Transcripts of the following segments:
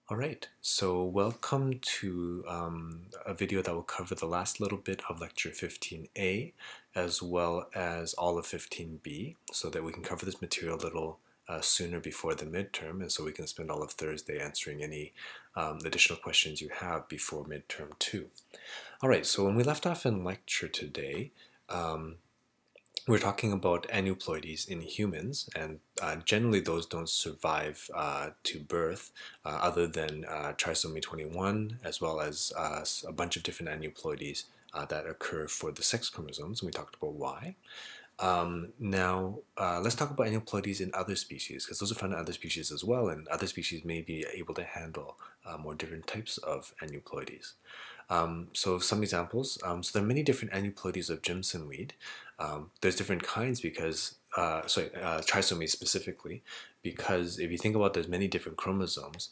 All right, so welcome to a video that will cover the last little bit of lecture 15A as well as all of 15B so that we can cover this material a little sooner before the midterm, and so we can spend all of Thursday answering any additional questions you have before midterm 2. All right, so when we left off in lecture today, we're talking about aneuploidies in humans, and generally those don't survive to birth other than trisomy 21, as well as a bunch of different aneuploidies that occur for the sex chromosomes, and we talked about why. Now, let's talk about aneuploidies in other species, because those are found in other species as well, and other species may be able to handle more different types of aneuploidies. So some examples. So there are many different aneuploidies of Jimson weed. There's different kinds because, trisomies specifically, because if you think about there's many different chromosomes,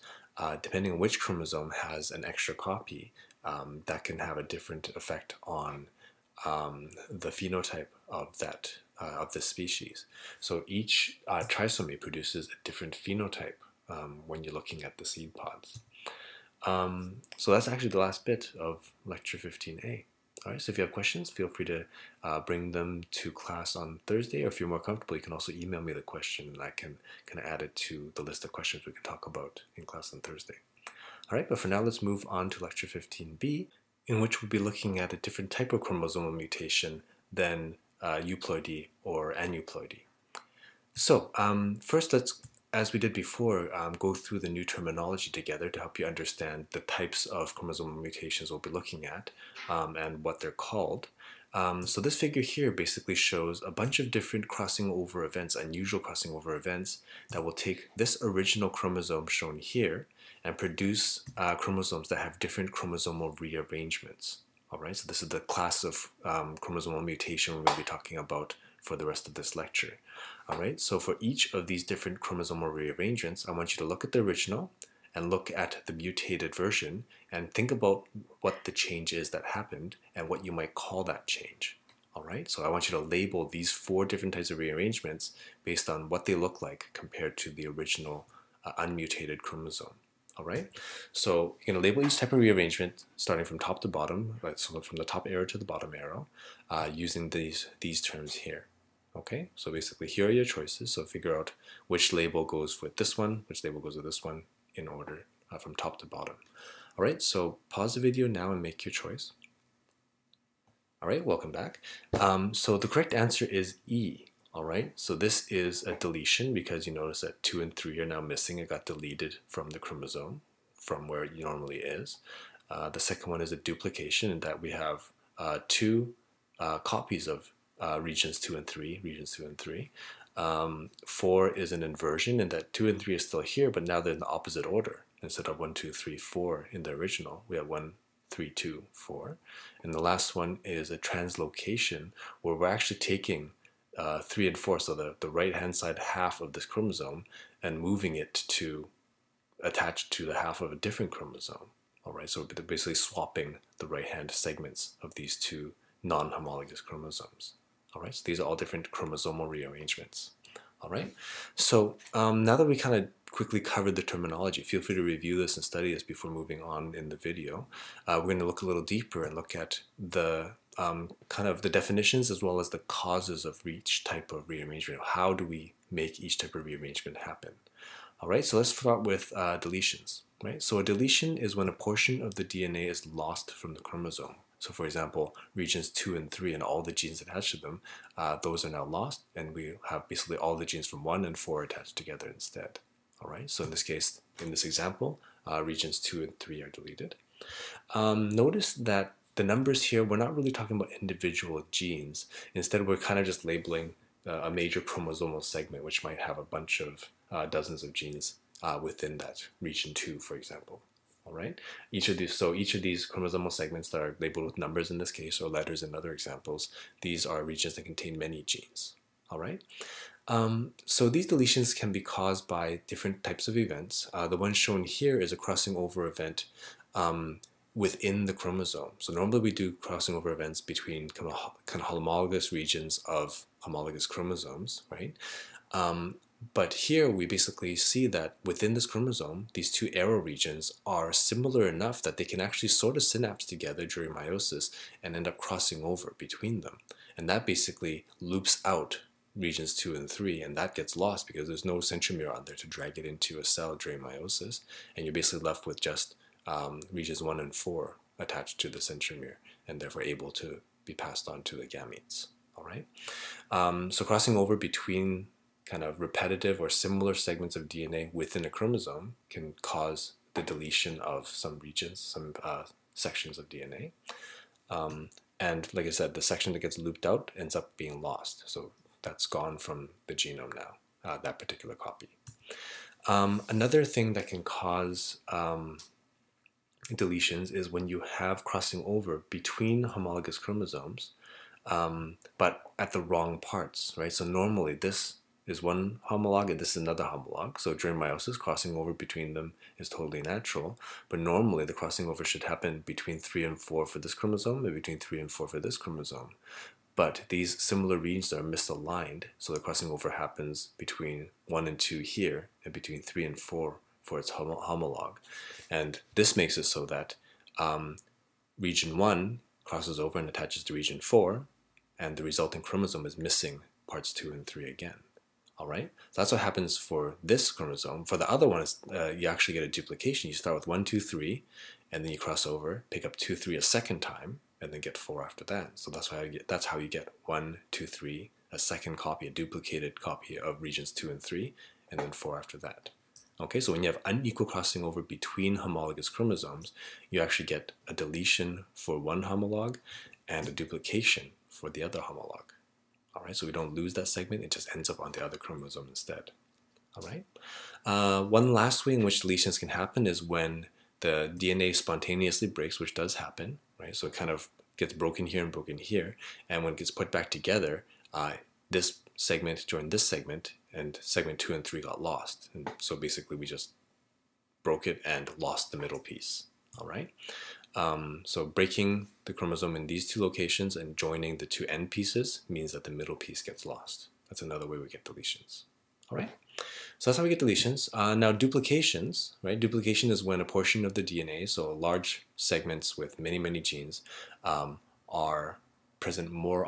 depending on which chromosome has an extra copy, that can have a different effect on the phenotype of that of this species. So each trisomy produces a different phenotype when you're looking at the seed pods. So that's actually the last bit of lecture 15A. All right, so if you have questions, feel free to bring them to class on Thursday, or if you're more comfortable, you can also email me the question and I can kind of add it to the list of questions we can talk about in class on Thursday. All right, but for now, let's move on to lecture 15B, in which we'll be looking at a different type of chromosomal mutation than euploidy or aneuploidy. So first, let's, as we did before, go through the new terminology together to help you understand the types of chromosomal mutations we'll be looking at and what they're called. So this figure here basically shows a bunch of different crossing over events, unusual crossing over events, that will take this original chromosome shown here and produce chromosomes that have different chromosomal rearrangements. All right, so this is the class of chromosomal mutation we're going to be talking about for the rest of this lecture. All right, so for each of these different chromosomal rearrangements, I want you to look at the original and look at the mutated version and think about what the change is that happened and what you might call that change. All right, so I want you to label these 4 different types of rearrangements based on what they look like compared to the original unmutated chromosome. All right, so you're going to label each type of rearrangement starting from top to bottom, right? So from the top arrow to the bottom arrow, using these terms here. Okay, so basically here are your choices. So figure out which label goes with this one, which label goes with this one in order from top to bottom. All right, so pause the video now and make your choice. All right, welcome back. So the correct answer is E. All right, so this is a deletion because you notice that 2 and 3 are now missing. It got deleted from the chromosome from where it normally is. The second one is a duplication in that we have 2 copies of regions 2 and 3. 4 is an inversion in that 2 and 3 are still here, but now they're in the opposite order. Instead of 1, 2, 3, 4 in the original, we have 1, 3, 2, 4. And the last one is a translocation where we're actually taking 3 and 4, so the right-hand side half of this chromosome, and moving it to attach to the half of a different chromosome. All right, so they're basically swapping the right-hand segments of these 2 non-homologous chromosomes. All right, so these are all different chromosomal rearrangements. All right, so now that we kind of quickly covered the terminology, feel free to review this and study this before moving on in the video. We're going to look a little deeper and look at the kind of the definitions as well as the causes of each type of rearrangement. How do we make each type of rearrangement happen? All right, so let's start with deletions. Right, so a deletion is when a portion of the DNA is lost from the chromosome. So for example, regions 2 and 3 and all the genes attached to them, those are now lost, and we have basically all the genes from 1 and 4 attached together instead. All right, so in this case, in this example, regions 2 and 3 are deleted. Notice that the numbers here, we're not really talking about individual genes. Instead, we're kind of just labeling a major chromosomal segment, which might have a bunch of dozens of genes within that region 2, for example. All right. Each of these chromosomal segments that are labeled with numbers in this case, or letters in other examples, these are regions that contain many genes. All right. So these deletions can be caused by different types of events. The one shown here is a crossing over event within the chromosome. So normally we do crossing over events between kind of homologous regions of homologous chromosomes, right? But here we basically see that within this chromosome, these two arrow regions are similar enough that they can actually sort of synapse together during meiosis and end up crossing over between them. And that basically loops out regions 2 and 3, and that gets lost because there's no centromere on there to drag it into a cell during meiosis, and you're basically left with just regions 1 and 4 attached to the centromere, and therefore able to be passed on to the gametes. All right. So crossing over between kind of repetitive or similar segments of DNA within a chromosome can cause the deletion of some regions, some sections of DNA. And like I said, the section that gets looped out ends up being lost. So that's gone from the genome now, that particular copy. Another thing that can cause deletions is when you have crossing over between homologous chromosomes, but at the wrong parts, right? So normally this is one homolog and this is another homolog. So during meiosis, crossing over between them is totally natural. But normally the crossing over should happen between 3 and 4 for this chromosome and between 3 and 4 for this chromosome. But these similar regions are misaligned, so the crossing over happens between 1 and 2 here and between 3 and 4 for its homolog. And this makes it so that region 1 crosses over and attaches to region 4, and the resulting chromosome is missing parts 2 and 3 again. All right, so that's what happens for this chromosome. For the other one, you actually get a duplication. You start with 1, 2, 3, and then you cross over, pick up 2, 3 a second time, and then get 4 after that. So that's how you get 1, 2, 3, a second copy, a duplicated copy of regions 2 and 3, and then 4 after that. Okay, so when you have unequal crossing over between homologous chromosomes, you actually get a deletion for one homolog and a duplication for the other homolog. All right, so we don't lose that segment, it just ends up on the other chromosome instead. All right. One last way in which deletions can happen is when the DNA spontaneously breaks, which does happen, right? So it kind of gets broken here and broken here, and when it gets put back together, this segment joined this segment, and segment 2 and 3 got lost. And so basically we just broke it and lost the middle piece. All right. So breaking the chromosome in these two locations and joining the two end pieces means that the middle piece gets lost. That's another way we get deletions. All right. So that's how we get deletions. Now duplications, right? Duplication is when a portion of the DNA, so large segments with many, many genes, are present more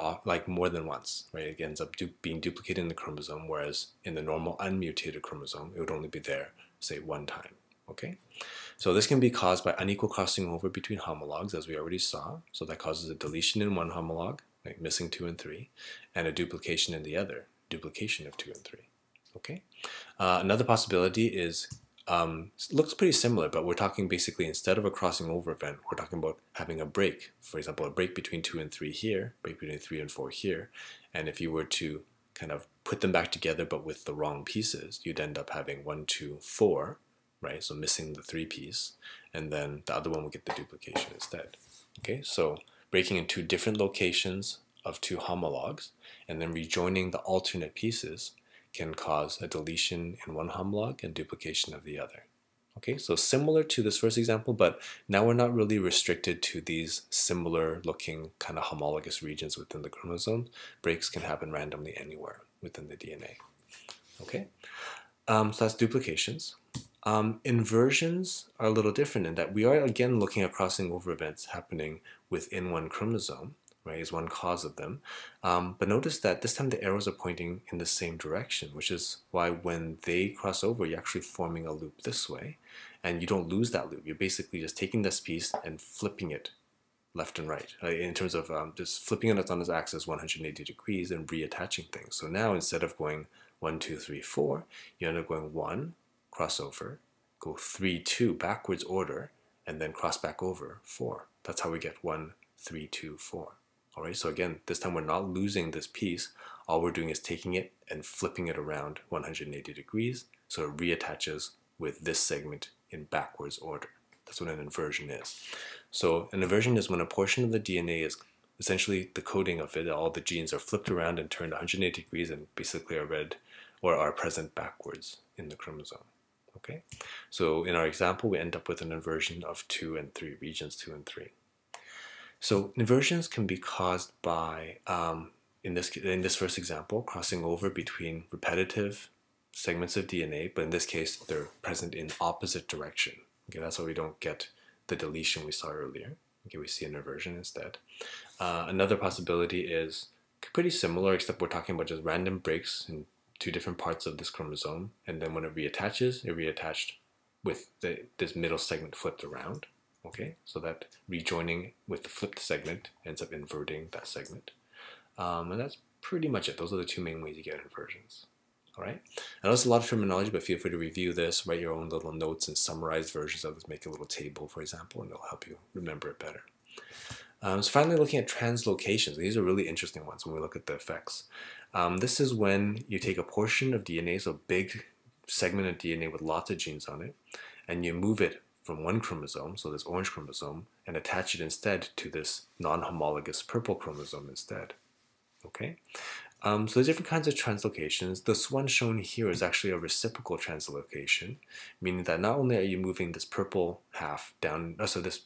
than once, right? It ends up being duplicated in the chromosome, whereas in the normal unmutated chromosome, it would only be there, say, one time. Okay, so this can be caused by unequal crossing over between homologs, as we already saw. So that causes a deletion in one homolog, like missing 2 and 3, and a duplication in the other, duplication of 2 and 3. Okay, another possibility is looks pretty similar, but we're talking basically instead of a crossing over event, we're talking about having a break. For example, a break between 2 and 3 here, break between 3 and 4 here, and if you were to kind of put them back together but with the wrong pieces, you'd end up having 1, 2, 4. Right, so missing the 3 piece, and then the other one will get the duplication instead. Okay, so breaking in two different locations of two homologs and then rejoining the alternate pieces can cause a deletion in one homolog and duplication of the other. Okay, so similar to this first example, but now we're not really restricted to these similar looking kind of homologous regions within the chromosome. Breaks can happen randomly anywhere within the DNA. Okay, so that's duplications. Inversions are a little different in that we are again looking at crossing over events happening within one chromosome, right, is one cause of them. But notice that this time the arrows are pointing in the same direction, which is why when they cross over, you're actually forming a loop this way, and you don't lose that loop. You're basically just taking this piece and flipping it left and right, in terms of just flipping it on its axis 180 degrees and reattaching things. So now instead of going 1, 2, 3, 4, you end up going 1, crossover, go 3, 2, backwards order, and then cross back over 4. That's how we get 1, 3, 2, 4. All right, so again, this time we're not losing this piece. All we're doing is taking it and flipping it around 180 degrees, so it reattaches with this segment in backwards order. That's what an inversion is. So an inversion is when a portion of the DNA is essentially the coding of it, all the genes are flipped around and turned 180 degrees and basically are read or are present backwards in the chromosome. Okay, so in our example, we end up with an inversion of 2 and 3, regions 2 and 3. So inversions can be caused by, in this first example, crossing over between repetitive segments of DNA, but in this case, they're present in opposite direction. Okay, that's why we don't get the deletion we saw earlier. Okay, we see an inversion instead. Another possibility is pretty similar, except we're talking about just random breaks in two different parts of this chromosome, and then when it reattaches, it reattached with this middle segment flipped around. Okay, so that rejoining with the flipped segment ends up inverting that segment. And that's pretty much it. Those are the two main ways you get inversions. All right. I know it's a lot of terminology, but feel free to review this, write your own little notes and summarized versions of this, make a little table, for example, and it'll help you remember it better. So finally, looking at translocations. These are really interesting ones when we look at the effects. This is when you take a portion of DNA, so a big segment of DNA with lots of genes on it, and you move it from one chromosome, so this orange chromosome, and attach it instead to this non-homologous purple chromosome instead. Okay? So there's different kinds of translocations. This one shown here is actually a reciprocal translocation, meaning that not only are you moving this purple half down, so this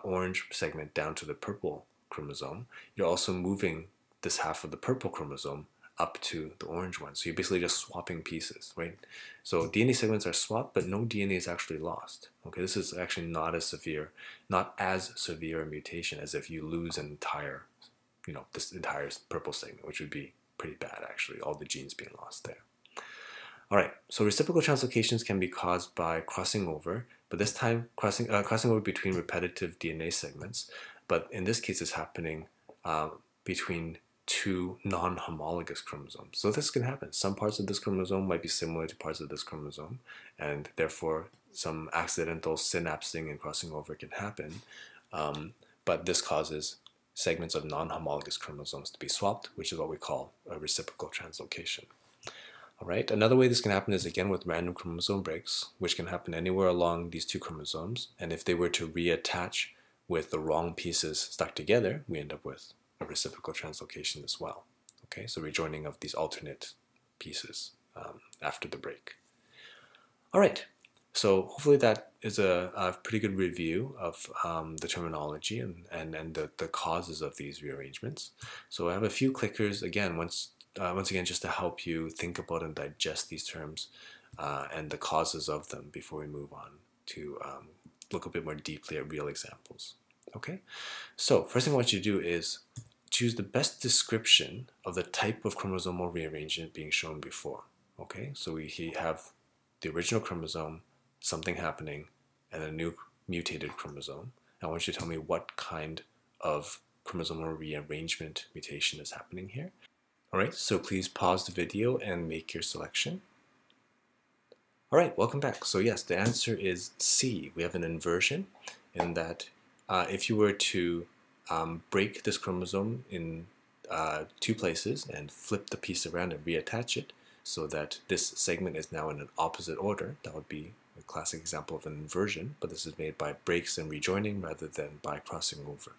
orange segment down to the purple chromosome, you're also moving this half of the purple chromosome up to the orange one. So you're basically just swapping pieces, right? So DNA segments are swapped, but no DNA is actually lost. Okay, this is actually not as severe a mutation as if you lose an entire, this entire purple segment, which would be pretty bad actually, all the genes being lost there. All right, so reciprocal translocations can be caused by crossing over, but this time crossing over between repetitive DNA segments, but in this case it's happening between two non-homologous chromosomes. So this can happen. Some parts of this chromosome might be similar to parts of this chromosome, and therefore some accidental synapsing and crossing over can happen, but this causes segments of non-homologous chromosomes to be swapped, which is what we call a reciprocal translocation. All right, another way this can happen is again with random chromosome breaks, which can happen anywhere along these two chromosomes, and if they were to reattach with the wrong pieces stuck together, we end up with a reciprocal translocation as well. Okay, so rejoining of these alternate pieces after the break. All right, so hopefully that is a pretty good review of the terminology and the causes of these rearrangements. So I have a few clickers, again, once again, just to help you think about and digest these terms and the causes of them before we move on to look a bit more deeply at real examples. Okay, so first thing I want you to do is choose the best description of the type of chromosomal rearrangement being shown before. Okay, so we have the original chromosome, something happening, and a new mutated chromosome. I want you to tell me what kind of chromosomal rearrangement mutation is happening here. All right, so please pause the video and make your selection. All right, welcome back. So yes, the answer is C. We have an inversion in that if you were to break this chromosome in two places and flip the piece around and reattach it so that this segment is now in an opposite order, that would be a classic example of an inversion, but this is made by breaks and rejoining rather than by crossing over.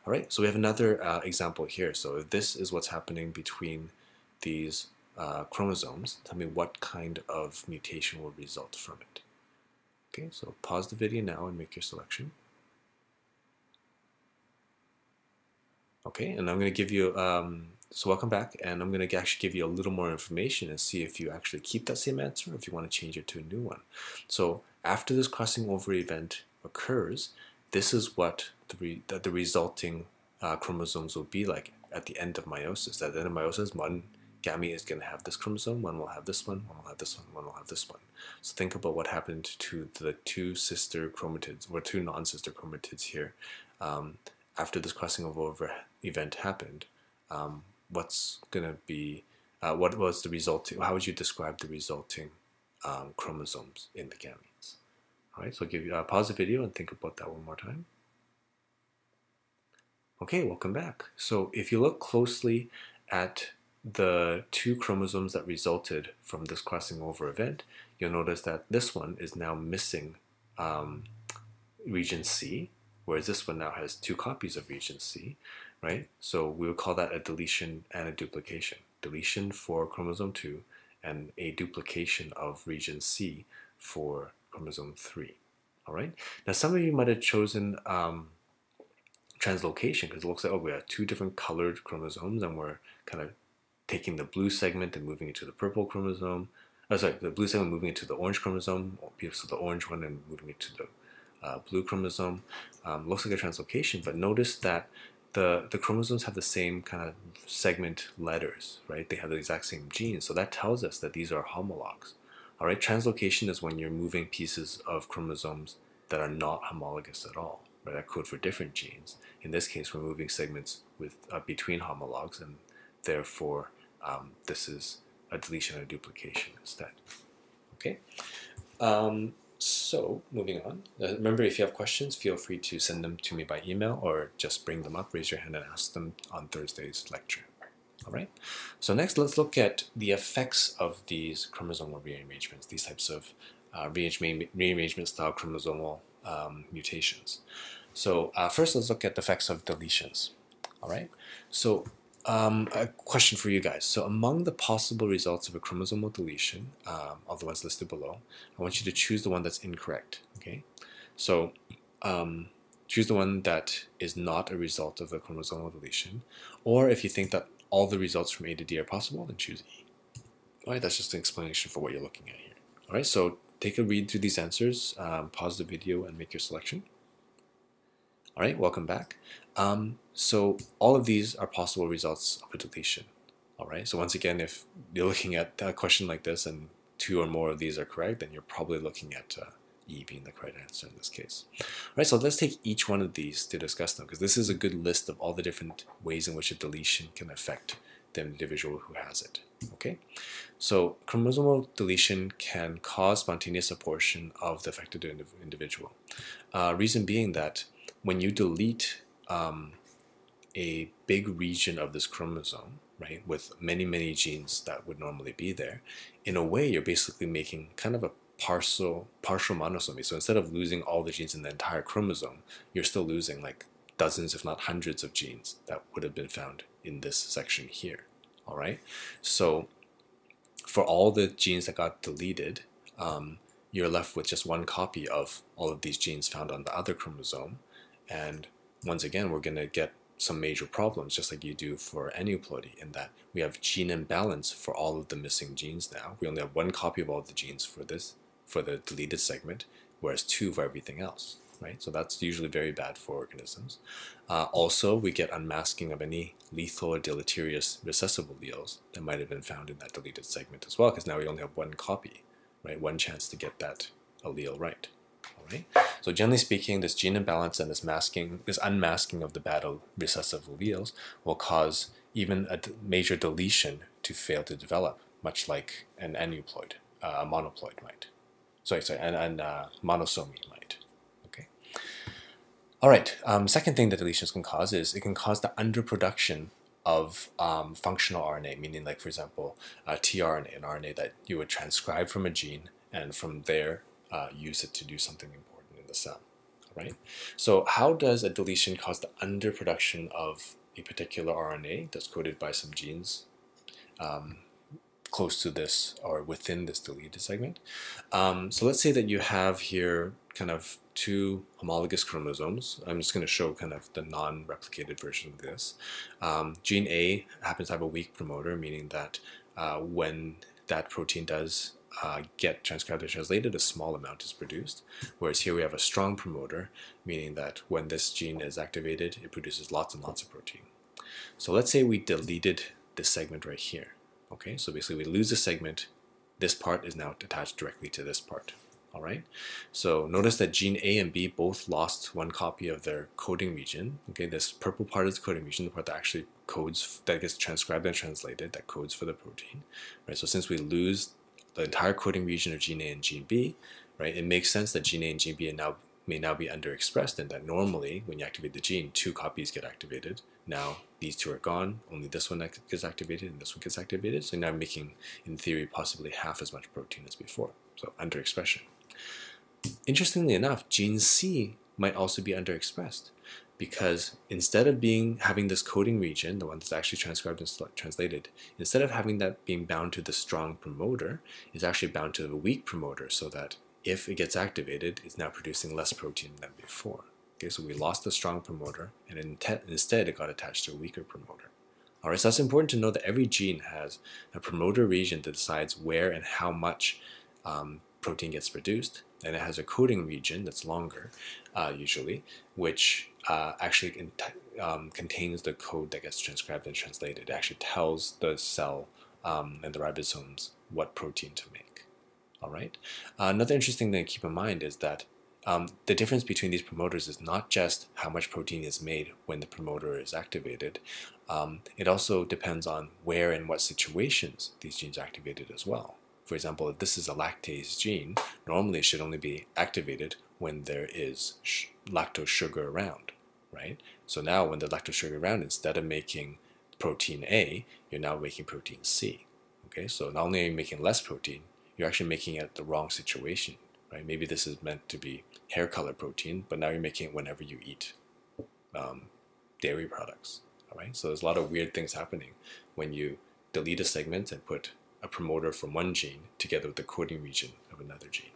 All right, so we have another example here. So if this is what's happening between these chromosomes, tell me what kind of mutation will result from it. Okay, so pause the video now and make your selection. Okay, and I'm going to give you, so welcome back, and I'm going to actually give you a little more information and see if you actually keep that same answer or if you want to change it to a new one. So after this crossing over event occurs, this is what the resulting chromosomes will be like at the end of meiosis. At the end of meiosis, one gamete is going to have this chromosome, one will have this one will have this one, one will have this one. So think about what happened to the two sister chromatids, or two non-sister chromatids here. After this crossing over event happened, what's going to be, what was the resulting, how would you describe the resulting chromosomes in the gametes? All right, so I'll give you, pause the video and think about that one more time. Okay, welcome back. So if you look closely at the two chromosomes that resulted from this crossing over event, you'll notice that this one is now missing region C, whereas this one now has two copies of region C, right? So we would call that a deletion and a duplication. Deletion for chromosome 2 and a duplication of region C for chromosome 3. All right. Now some of you might have chosen translocation because it looks like, oh, we have two different colored chromosomes and we're kind of taking the blue segment and moving it to the purple chromosome. oh, sorry, the blue segment moving into the orange chromosome, so the orange one and moving it to the blue chromosome. Looks like a translocation, but notice that the chromosomes have the same kind of segment letters, right? They have the exact same genes, so that tells us that these are homologs. All right, translocation is when you're moving pieces of chromosomes that are not homologous at all, right? That code for different genes. In this case, we're moving segments with between homologs, and therefore this is a deletion and a duplication instead. Okay. So moving on, remember, if you have questions, feel free to send them to me by email or just bring them up, raise your hand and ask them on Thursday's lecture. All right, so next let's look at the effects of these chromosomal rearrangements, these types of rearrangement style chromosomal mutations. So first let's look at the effects of deletions. All right, so a question for you guys. So among the possible results of a chromosomal deletion, of the ones listed below, I want you to choose the one that's incorrect, okay? So choose the one that is not a result of a chromosomal deletion, or if you think that all the results from A to D are possible, then choose E. All right, that's just an explanation for what you're looking at here. All right, so take a read through these answers, pause the video and make your selection. All right, welcome back. So all of these are possible results of a deletion. All right, so once again, if you're looking at a question like this and 2 or more of these are correct, then you're probably looking at E being the correct answer in this case. All right, so let's take each one of these to discuss them, because this is a good list of all the different ways in which a deletion can affect the individual who has it. Okay, so chromosomal deletion can cause spontaneous abortion of the affected individual. Reason being that when you delete a big region of this chromosome, right, with many genes that would normally be there, in a way you're basically making kind of a partial monosomy. So instead of losing all the genes in the entire chromosome, you're still losing like dozens, if not hundreds, of genes that would have been found in this section here. All right, so for all the genes that got deleted, you're left with just one copy of all of these genes found on the other chromosome. And once again, we're going to get some major problems, just like you do for aneuploidy, in that we have gene imbalance for all of the missing genes now. We only have one copy of all the genes for the deleted segment, whereas 2 for everything else, right? So that's usually very bad for organisms. Also, we get unmasking of any lethal or deleterious recessive alleles that might have been found in that deleted segment as well, because now we only have one copy, right? One chance to get that allele right. Right? So generally speaking, this gene imbalance and this unmasking of the bad recessive alleles will cause even a major deletion to fail to develop, much like an aneuploid, a monoploid might. And monosomy might. Okay. All right. Second thing that deletions can cause is it can cause the underproduction of functional RNA, meaning, like, for example, tRNA, an RNA that you would transcribe from a gene, and from there use it to do something important in the cell, right? So how does a deletion cause the underproduction of a particular RNA that's coded by some genes close to this or within this deleted segment? So let's say that you have here kind of 2 homologous chromosomes. I'm just going to show kind of the non-replicated version of this. Gene A happens to have a weak promoter, meaning that when that protein does get transcribed or translated, a small amount is produced. Whereas here we have a strong promoter, meaning that when this gene is activated, it produces lots and lots of protein. So let's say we deleted this segment right here. Okay, so basically we lose the segment. This part is now attached directly to this part. All right, so notice that gene A and B both lost one copy of their coding region. Okay, this purple part is the coding region, the part that actually codes, that gets transcribed and translated, that codes for the protein. Right, so since we lose the entire coding region of gene A and gene B, right, it makes sense that gene A and gene B may now be underexpressed, and that normally when you activate the gene, 2 copies get activated. Now these 2 are gone, only this one gets activated and this one gets activated, so now I'm making, in theory, possibly half as much protein as before, so underexpression. Interestingly enough, gene C might also be underexpressed, because instead of having this coding region, the one that's actually transcribed and translated, instead of having that being bound to the strong promoter, it's actually bound to the weak promoter, so that if it gets activated, it's now producing less protein than before. Okay, so we lost the strong promoter, and instead it got attached to a weaker promoter. All right, so that's important to know that every gene has a promoter region that decides where and how much protein gets produced, and it has a coding region that's longer, usually, which actually contains the code that gets transcribed and translated. It actually tells the cell and the ribosomes what protein to make. All right. Another interesting thing to keep in mind is that the difference between these promoters is not just how much protein is made when the promoter is activated. It also depends on where and what situations these genes are activated as well. For example, if this is a lactase gene, normally it should only be activated when there is lactose sugar around, right? So now when the lactose sugar around, instead of making protein A, you're now making protein C. Okay, so not only are you making less protein, you're actually making it the wrong situation, right? Maybe this is meant to be hair color protein, but now you're making it whenever you eat dairy products, all right? So there's a lot of weird things happening when you delete a segment and put a promoter from one gene together with the coding region of another gene.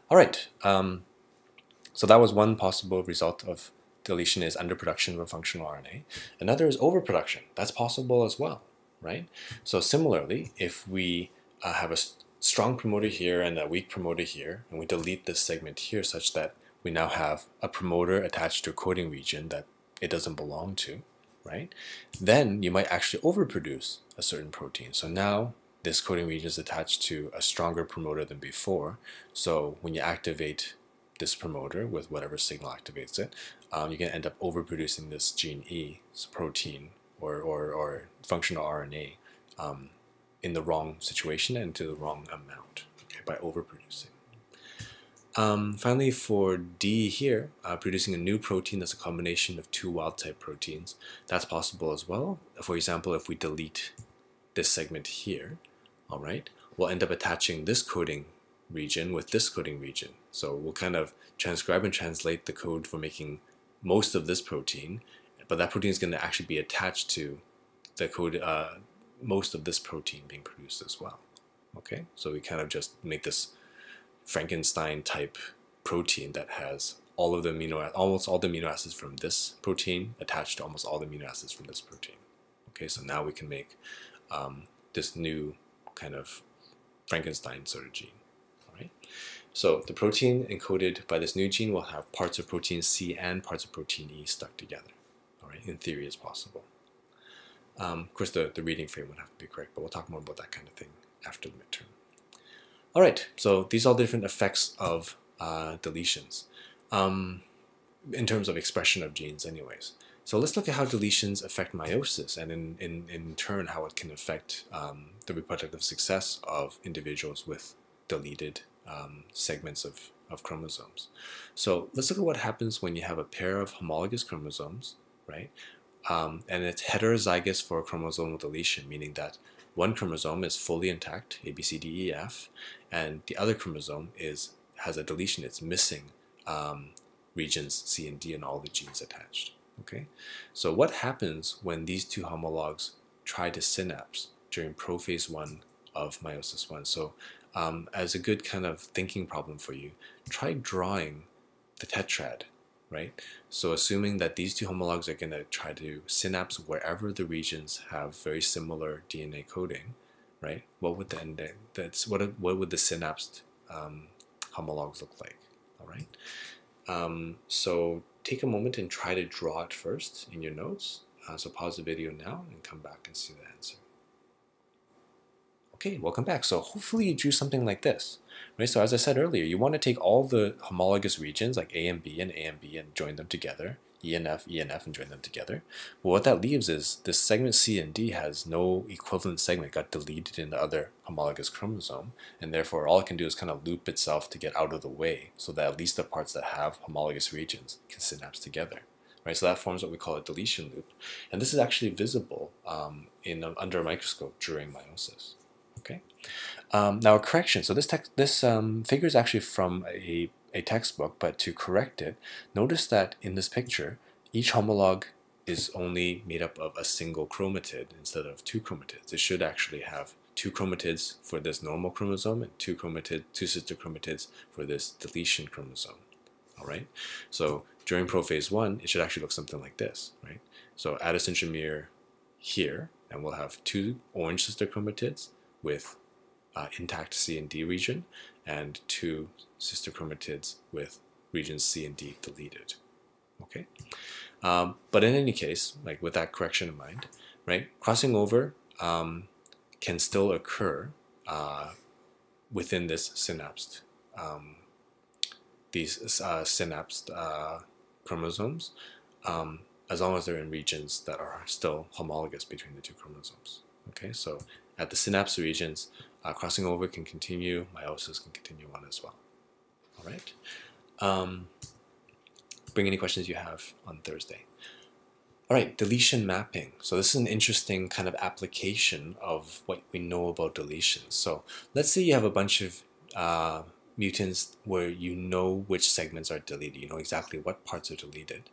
All right, so that was one possible result of deletion, is underproduction of a functional RNA. Another is overproduction. That's possible as well, right? So similarly, if we have a strong promoter here and a weak promoter here, and we delete this segment here such that we now have a promoter attached to a coding region that it doesn't belong to, right? Then you might actually overproduce a certain protein. So now this coding region is attached to a stronger promoter than before. So when you activate this promoter with whatever signal activates it, you can end up overproducing this gene E, so protein or functional RNA, in the wrong situation and to the wrong amount, okay, by overproducing. Finally, for D here, producing a new protein that's a combination of two wild-type proteins, that's possible as well. For example, if we delete this segment here, all right, we'll end up attaching this coding region with this coding region. So we'll kind of transcribe and translate the code for making most of this protein, but that protein is going to actually be attached to the code, most of this protein being produced as well. Okay, so we kind of just make this Frankenstein type protein that has all of the almost all the amino acids from this protein attached to almost all the amino acids from this protein. Okay, so now we can make this new kind of Frankenstein sort of gene. All right, so the protein encoded by this new gene will have parts of protein C and parts of protein E stuck together. All right, in theory, it's possible. Of course, the reading frame would have to be correct, but we'll talk more about that kind of thing after the midterm. All right, so these are all different effects of deletions in terms of expression of genes anyways. So let's look at how deletions affect meiosis, and in turn how it can affect the reproductive success of individuals with deleted segments of chromosomes. So let's look at what happens when you have a pair of homologous chromosomes, right? And it's heterozygous for a chromosomal deletion, meaning that one chromosome is fully intact, A, B, C, D, E, F, and the other chromosome has a deletion. It's missing regions C and D and all the genes attached. Okay, so what happens when these two homologs try to synapse during prophase 1 of meiosis 1? So as a good kind of thinking problem for you, try drawing the tetrad, right? So assuming that these two homologs are going to try to synapse wherever the regions have very similar DNA coding, right? What would what would the synapsed homologs look like? All right. So take a moment and try to draw it first in your notes. So pause the video now and come back and see the answer. Okay, welcome back. So hopefully you drew something like this, right? So as I said earlier, you want to take all the homologous regions like A and B and A and B and join them together, E and F, and join them together. Well, what that leaves is this segment C and D has no equivalent segment, got deleted in the other homologous chromosome, and therefore all it can do is kind of loop itself to get out of the way so that at least the parts that have homologous regions can synapse together. Right, so that forms what we call a deletion loop, and this is actually visible under a microscope during meiosis. Okay. Now a correction. So this figure is actually from a textbook, but to correct it, notice that in this picture, each homolog is only made up of a single chromatid instead of two chromatids. It should actually have two chromatids for this normal chromosome and two sister chromatids for this deletion chromosome. All right. So during prophase 1, it should actually look something like this, right? So add a centromere here, and we'll have 2 orange sister chromatids with intact C and D region, and 2 sister chromatids with regions C and D deleted. Okay, but in any case, like with that correction in mind, right, crossing over can still occur within this synapsed, synapsed chromosomes, as long as they're in regions that are still homologous between the 2 chromosomes. Okay, so at the synapse regions, crossing over can continue, meiosis can continue on as well. All right. Bring any questions you have on Thursday. All right, deletion mapping. So this is an interesting kind of application of what we know about deletions. So let's say you have a bunch of mutants where you know which segments are deleted, you know exactly what parts are deleted.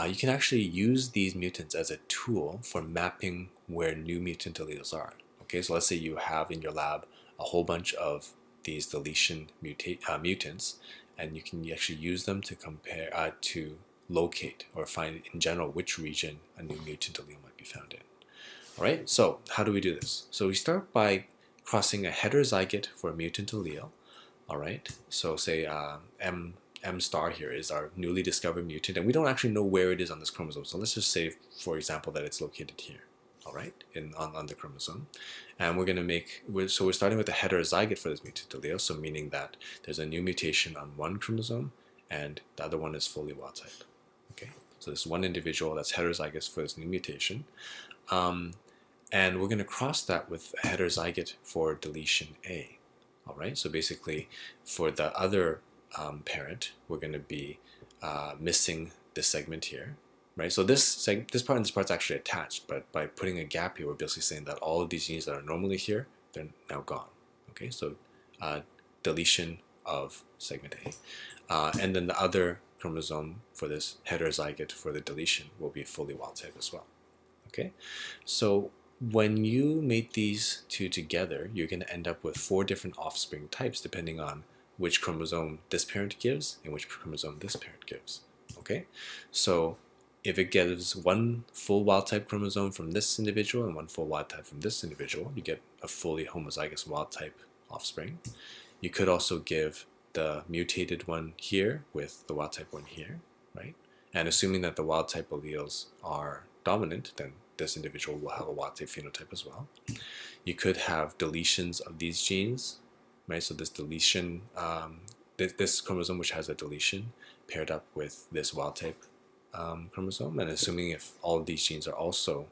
You can actually use these mutants as a tool for mapping where new mutant alleles are. Okay, so let's say you have in your lab a whole bunch of these deletion mutants, and you can actually use them to compare, to locate or find in general which region a new mutant allele might be found in. All right, so how do we do this? So we start by crossing a heterozygote for a mutant allele. All right, so say M star here is our newly discovered mutant, and we don't actually know where it is on this chromosome. So let's just say, for example, that it's located here. All right, on the chromosome, and we're going to we're starting with a heterozygote for this mutant allele, so meaning that there's a new mutation on one chromosome and the other one is fully wild type. Okay, so there's one individual that's heterozygous for this new mutation, and we're going to cross that with a heterozygote for deletion A. All right, so basically for the other parent, we're going to be missing this segment here. Right, so this part and this part's actually attached, but by putting a gap here, we're basically saying that all of these genes that are normally here, they're now gone. Okay, so deletion of segment A. And then the other chromosome for this heterozygote for the deletion will be fully wild type as well. Okay, so when you mate these 2 together, you're going to end up with 4 different offspring types depending on which chromosome this parent gives and which chromosome this parent gives. Okay, so if it gives 1 full wild-type chromosome from this individual and 1 full wild-type from this individual, you get a fully homozygous wild-type offspring. You could also give the mutated one here with the wild-type one here, right? And assuming that the wild-type alleles are dominant, then this individual will have a wild-type phenotype as well. You could have deletions of these genes, right? So this deletion, this chromosome which has a deletion paired up with this wild-type chromosome, and assuming if all of these genes are also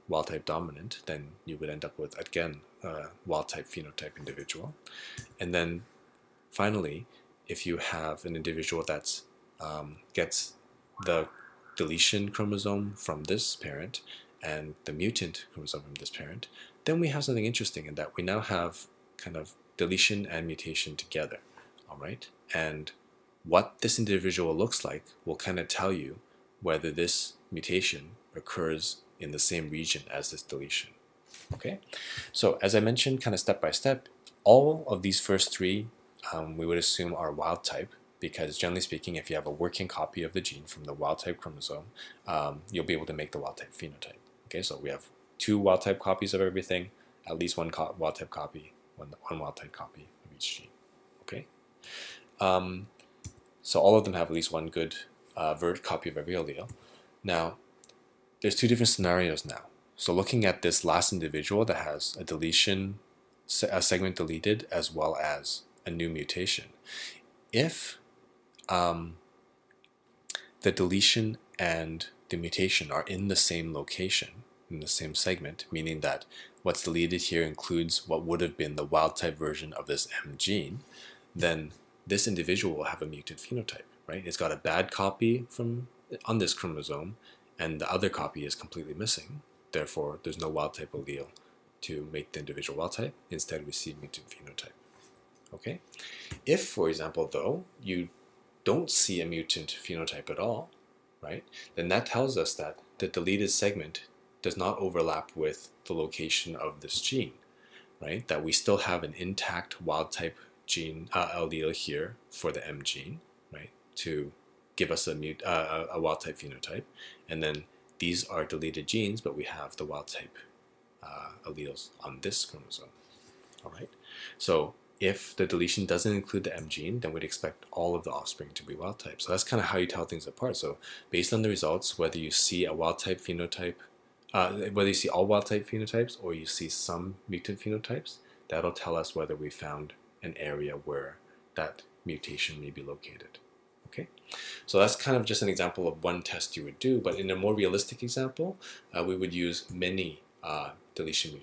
wild-type dominant, then you would end up with, again, a wild-type phenotype individual. And then finally, if you have an individual that gets the deletion chromosome from this parent and the mutant chromosome from this parent, then we have something interesting in that we now have kind of deletion and mutation together, all right? And what this individual looks like will kind of tell you whether this mutation occurs in the same region as this deletion. Okay, so as I mentioned, kind of step by step, all of these first 3 we would assume are wild type, because generally speaking, if you have a working copy of the gene from the wild type chromosome, you'll be able to make the wild type phenotype. Okay, so we have 2 wild type copies of everything, at least 1 wild type copy, one wild type copy of each gene. Okay. So all of them have at least 1 good copy of every allele. Now, there's 2 different scenarios now. So looking at this last individual that has a deletion, a segment deleted, as well as a new mutation. If the deletion and the mutation are in the same location, in the same segment, meaning that what's deleted here includes what would have been the wild-type version of this M gene, then this individual will have a mutant phenotype, right? It's got a bad copy on this chromosome, and the other copy is completely missing. Therefore, there's no wild-type allele to make the individual wild-type. Instead, we see mutant phenotype. Okay? If, for example, though, you don't see a mutant phenotype at all, right, then that tells us that the deleted segment does not overlap with the location of this gene, right? That we still have an intact wild-type gene allele here for the M gene, right, to give us a wild-type phenotype, and then these are deleted genes, but we have the wild type alleles on this chromosome. All right. So if the deletion doesn't include the M gene, then we'd expect all of the offspring to be wild type. So that's kind of how you tell things apart. So based on the results, whether you see a wild type phenotype, whether you see all wild type phenotypes or you see some mutant phenotypes, that'll tell us whether we found an area where that mutation may be located. Okay, so that's kind of just an example of one test you would do, but in a more realistic example, we would use many deletion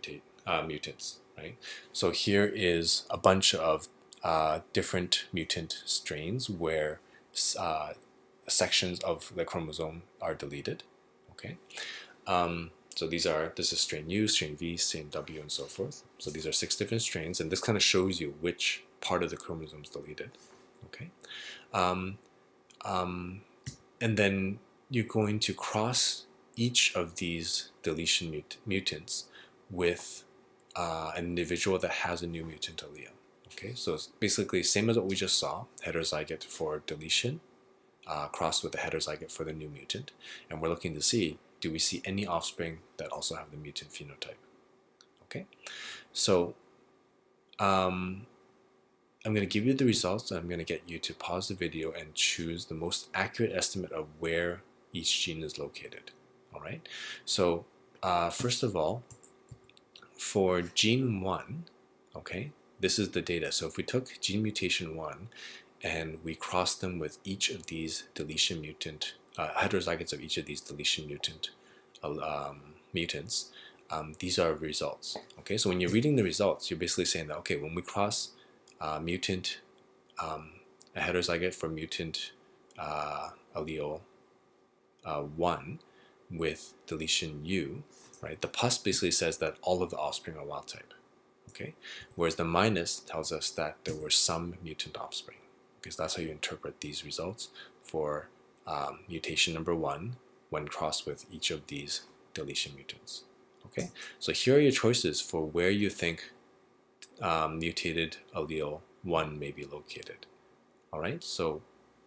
mutants, right? So here is a bunch of different mutant strains where sections of the chromosome are deleted, okay? So this is strain U, strain V, strain W, and so forth. So these are 6 different strains, and this kind of shows you which part of the chromosome is deleted, okay? And then you're going to cross each of these deletion mutants with an individual that has a new mutant allele. Okay, so it's basically same as what we just saw, heterozygote for deletion, crossed with the heterozygote for the new mutant, and we're looking to see, do we see any offspring that also have the mutant phenotype? Okay, so I'm going to give you the results, and I'm going to get you to pause the video and choose the most accurate estimate of where each gene is located. All right, so first of all, for gene 1, okay, this is the data. So if we took gene mutation 1 and we crossed them with each of these deletion mutant, heterozygotes of each of these deletion mutant mutants, these are results. Okay, so when you're reading the results, you're basically saying that, okay, when we cross a heterozygote for mutant allele 1 with deletion U, right? The plus basically says that all of the offspring are wild type, okay? Whereas the minus tells us that there were some mutant offspring, because that's how you interpret these results for mutation number 1 when crossed with each of these deletion mutants, okay? So here are your choices for where you think mutated allele 1 may be located. All right, so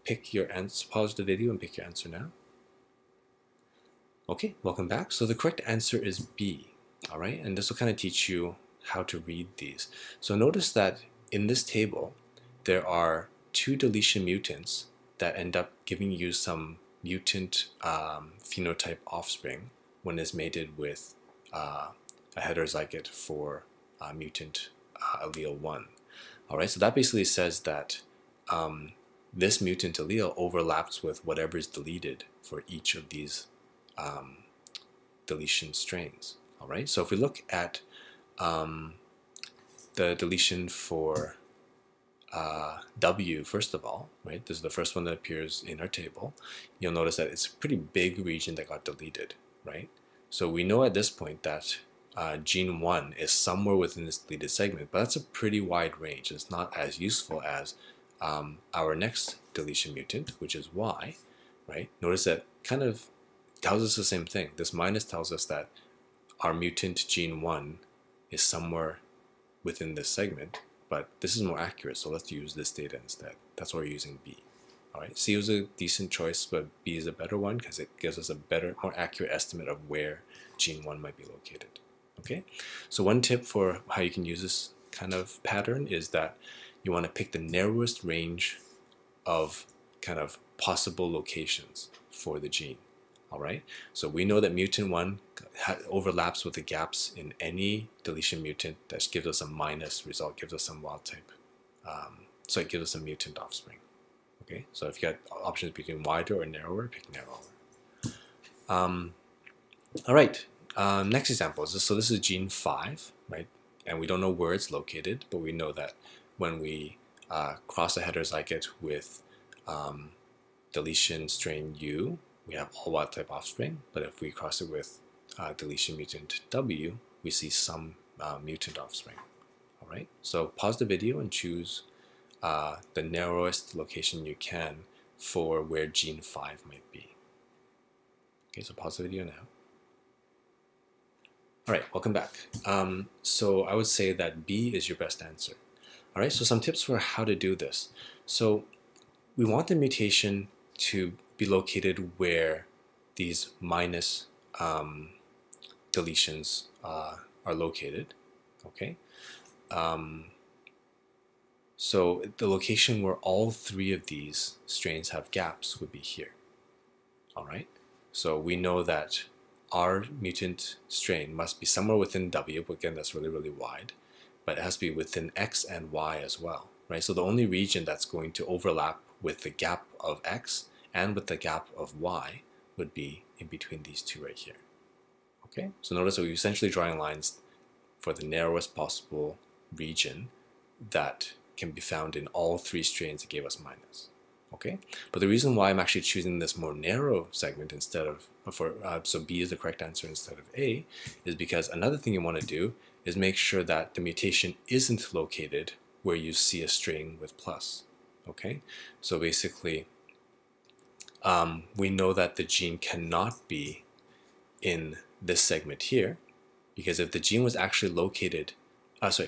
pick your answer, pause the video and pick your answer now. Okay, welcome back. So the correct answer is B, all right? And this will kind of teach you how to read these. So notice that in this table, there are 2 deletion mutants that end up giving you some mutant phenotype offspring when it's mated with a heterozygote for mutant allele 1. All right, so that basically says that this mutant allele overlaps with whatever is deleted for each of these deletion strains. All right, so if we look at the deletion for W, first of all, right, this is the first one that appears in our table, you'll notice that it's a pretty big region that got deleted, right? So we know at this point that gene 1 is somewhere within this deleted segment, but that's a pretty wide range. It's not as useful as our next deletion mutant, which is Y, right? Notice that kind of tells us the same thing. This minus tells us that our mutant gene 1 is somewhere within this segment, but this is more accurate, so let's use this data instead. That's why we're using B. All right, C was a decent choice, but B is a better one because it gives us a better, more accurate estimate of where gene 1 might be located. Okay, so one tip for how you can use this kind of pattern is that you want to pick the narrowest range of kind of possible locations for the gene. All right, so we know that mutant 1 overlaps with the gaps in any deletion mutant. That gives us a minus result, gives us some wild type. So it gives us a mutant offspring. Okay, so if you got options between wider or narrower, pick narrower. All right, next example is this. So this is gene 5, right? And we don't know where it's located, but we know that when we cross a heterozygote with deletion strain U, we have all wild type offspring, but if we cross it with deletion mutant W, we see some mutant offspring. All right, so pause the video and choose the narrowest location you can for where gene 5 might be. Okay, so pause the video now. All right, welcome back. So I would say that B is your best answer. All right, so some tips for how to do this. So we want the mutation to be located where these minus deletions are located. Okay, so the location where all three of these strains have gaps would be here. All right, so we know that our mutant strain must be somewhere within W, but again, that's really, really wide, but it has to be within X and Y as well, right? So the only region that's going to overlap with the gap of X and with the gap of Y would be in between these two right here. Okay, so notice that we're essentially drawing lines for the narrowest possible region that can be found in all three strains that gave us minus. Okay, but the reason why I'm actually choosing this more narrow segment instead of, so B is the correct answer instead of A, is because another thing you want to do is make sure that the mutation isn't located where you see a string with plus. Okay, so basically we know that the gene cannot be in this segment here, because if the gene was actually located,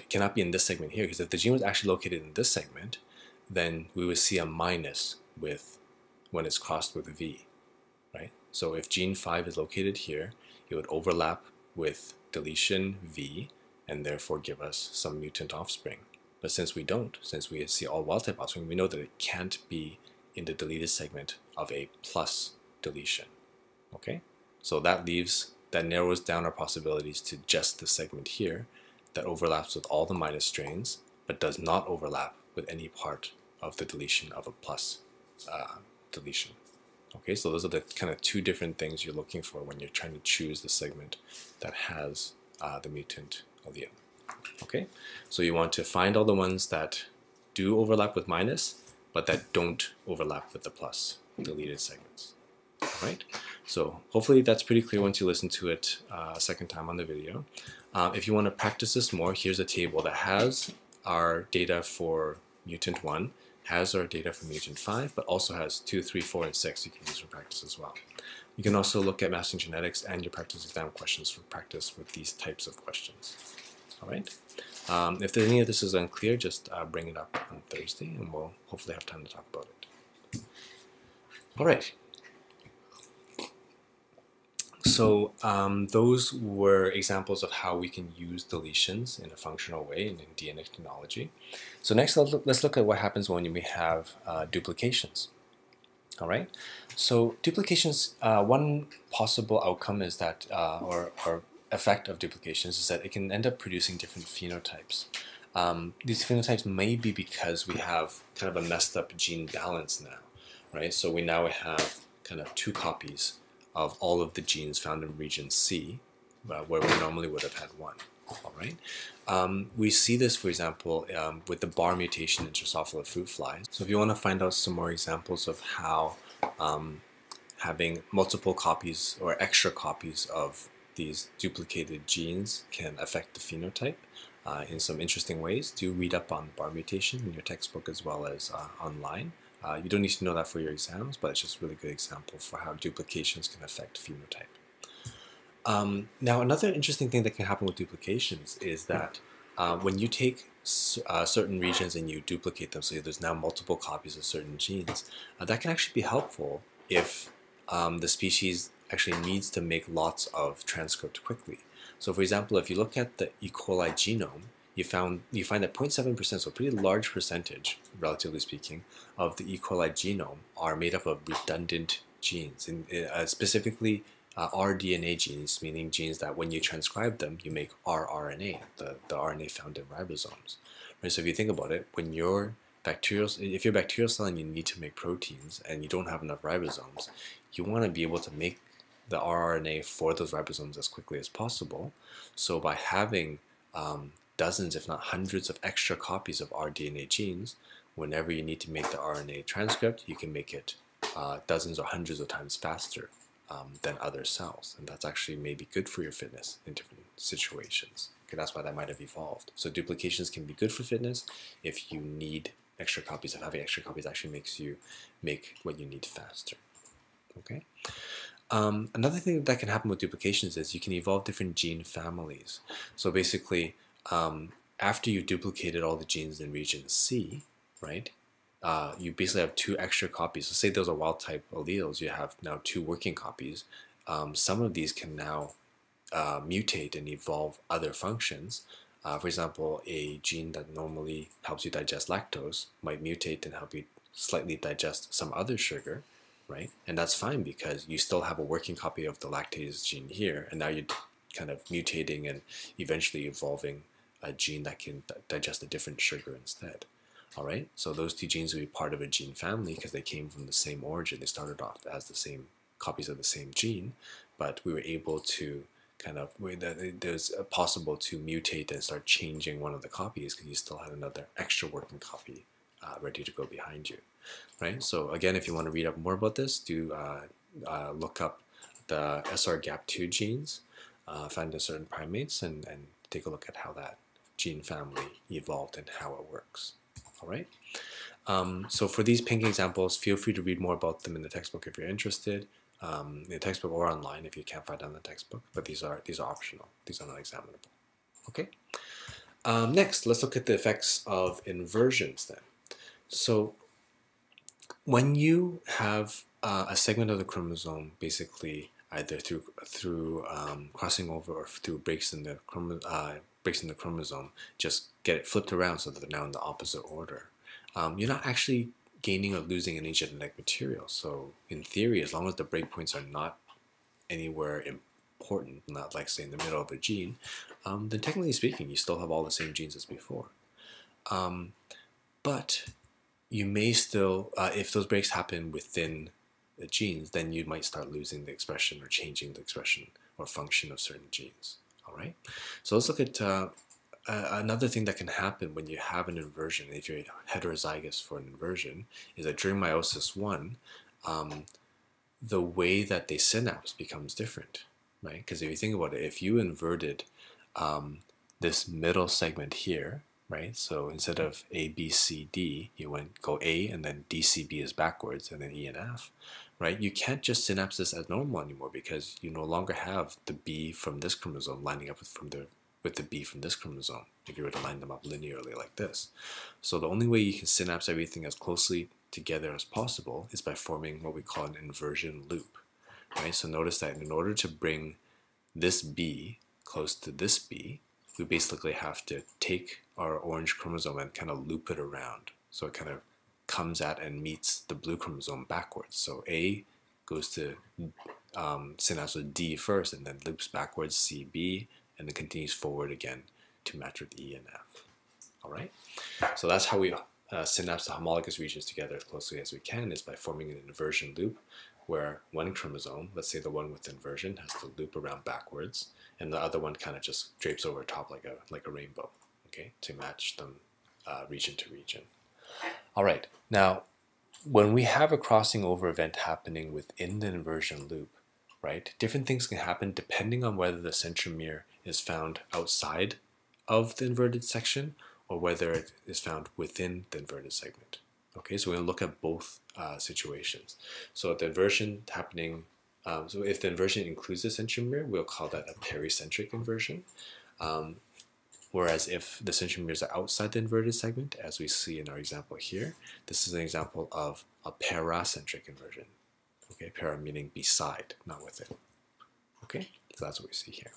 cannot be in this segment here, because if the gene was actually located in this segment, then we would see a minus when it's crossed with V, right? So if gene 5 is located here, it would overlap with deletion V and therefore give us some mutant offspring. But since we don't, since we see all wild-type offspring, we know that it can't be in the deleted segment of a plus deletion, okay? So that narrows down our possibilities to just the segment here that overlaps with all the minus strains, but does not overlap with any part of the deletion of a plus deletion. Okay, so those are the kind of two different things you're looking for when you're trying to choose the segment that has the mutant allele. Okay, so you want to find all the ones that do overlap with minus, but that don't overlap with the plus deleted segments. All right, so hopefully that's pretty clear once you listen to it a second time on the video. If you want to practice this more, here's a table that has our data for mutant 1, has our data for mutant 5, but also has 2, 3, 4, and 6 you can use for practice as well. You can also look at mastering genetics and your practice exam questions for practice with these types of questions. All right. If any of this is unclear, just bring it up on Thursday, and we'll hopefully have time to talk about it. All right. So those were examples of how we can use deletions in a functional way in DNA technology. So next, let's look at what happens when we have duplications. All right. So duplications, one possible outcome is that, or effect of duplications is that it can end up producing different phenotypes. These phenotypes may be because we have kind of a messed up gene balance now, right? So we now have kind of 2 copies of all of the genes found in region C, where we normally would have had 1. All right. We see this, for example, with the bar mutation in Drosophila fruit flies. So if you want to find out some more examples of how having multiple copies or extra copies of these duplicated genes can affect the phenotype in some interesting ways, do read up on the bar mutation in your textbook as well as online. You don't need to know that for your exams, but it's just a really good example for how duplications can affect phenotype. Now, another interesting thing that can happen with duplications is that when you take certain regions and you duplicate them, so there's now multiple copies of certain genes, that can actually be helpful if the species actually needs to make lots of transcript quickly. So for example, if you look at the E. coli genome, you find that 0.7%, so a pretty large percentage, relatively speaking, of the E. coli genome are made up of redundant genes, and specifically rDNA genes, meaning genes that when you transcribe them, you make rRNA, the RNA found in ribosomes. Right? So if you think about it, when you're if you're a bacterial cell and you need to make proteins and you don't have enough ribosomes, you want to be able to make the rRNA for those ribosomes as quickly as possible. So by having dozens, if not hundreds, of extra copies of rDNA genes, whenever you need to make the RNA transcript, you can make it dozens or hundreds of times faster than other cells. And that's actually maybe good for your fitness in different situations. Okay, that's why that might have evolved. So duplications can be good for fitness if you need extra copies, and having extra copies actually makes you make what you need faster. Okay. Another thing that can happen with duplications is you can evolve different gene families. So basically, after you duplicated all the genes in region C, right, you basically have 2 extra copies. So say those are wild-type alleles, you have now 2 working copies. some of these can now mutate and evolve other functions. For example, a gene that normally helps you digest lactose might mutate and help you slightly digest some other sugar, right? And that's fine because you still have a working copy of the lactase gene here, and now you're kind of mutating and eventually evolving a gene that can digest a different sugar instead. All right, so those two genes will be part of a gene family because they came from the same origin. They started off as the same copies of the same gene, but we were able to there's possible to mutate and start changing one of the copies because you still had another extra working copy ready to go behind you, right? So again, if you want to read up more about this, do look up the SR-GAP2 genes found in certain primates and take a look at how that gene family evolved and how it works. All right. So for these pink examples, feel free to read more about them in the textbook if you're interested. In the textbook or online if you can't find them in the textbook, but these are optional. These are not examinable. Okay. Next, let's look at the effects of inversions then. So when you have a segment of the chromosome, basically either through crossing over or through breaks in the chromosome, just get it flipped around so that they're now in the opposite order. You're not actually gaining or losing any genetic material. So in theory, as long as the breakpoints are not anywhere important, not like say in the middle of a gene, then technically speaking, you still have all the same genes as before. But you may still, if those breaks happen within the genes, then you might start losing the expression or changing the expression or function of certain genes. All right. So let's look at another thing that can happen when you have an inversion, if you're heterozygous for an inversion, is that during meiosis 1, the way that they synapse becomes different, right? Because if you think about it, if you inverted this middle segment here, right? So instead of A, B, C, D, you go A and then D, C, B is backwards and then E and F, right? You can't just synapse this as normal anymore because you no longer have the B from this chromosome lining up with the B from this chromosome if you were to line them up linearly like this. So the only way you can synapse everything as closely together as possible is by forming what we call an inversion loop, right? So notice that in order to bring this B close to this B, we basically have to take our orange chromosome and kind of loop it around. So it kind of comes at and meets the blue chromosome backwards. So A goes to synapse with D first and then loops backwards C, B, and then continues forward again to match with E and F. All right? So that's how we synapse the homologous regions together as closely as we can, is by forming an inversion loop where one chromosome, let's say the one with inversion, has to loop around backwards, and the other one kind of just drapes over top like a rainbow, okay, to match them region to region. All right, now when we have a crossing over event happening within the inversion loop, right, different things can happen depending on whether the centromere is found outside of the inverted section or whether it is found within the inverted segment. Okay, so we're going to look at both situations. So the inversion happening, so if the inversion includes the centromere, we'll call that a pericentric inversion. Whereas if the centromeres are outside the inverted segment, as we see in our example here, this is an example of a paracentric inversion. Okay, para meaning beside, not within. Okay, so that's what we see here.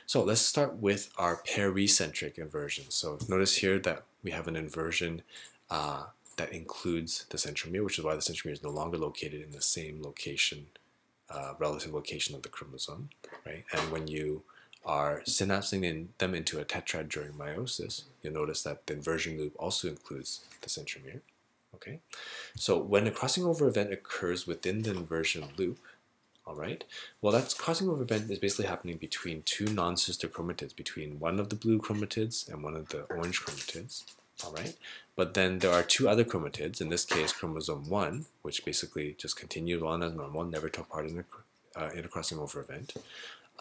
So let's start with our pericentric inversion. So notice here that we have an inversion that includes the centromere, which is why the centromere is no longer located in the same location, relative location of the chromosome, right? And when you are synapsing them into a tetrad during meiosis, you'll notice that the inversion loop also includes the centromere. Okay, so when a crossing over event occurs within the inversion loop, all right, well, that crossing over event is basically happening between two non-sister chromatids, between one of the blue chromatids and one of the orange chromatids, all right? But then there are two other chromatids, in this case chromosome 1, which basically just continues on as normal, never took part in a crossing over event,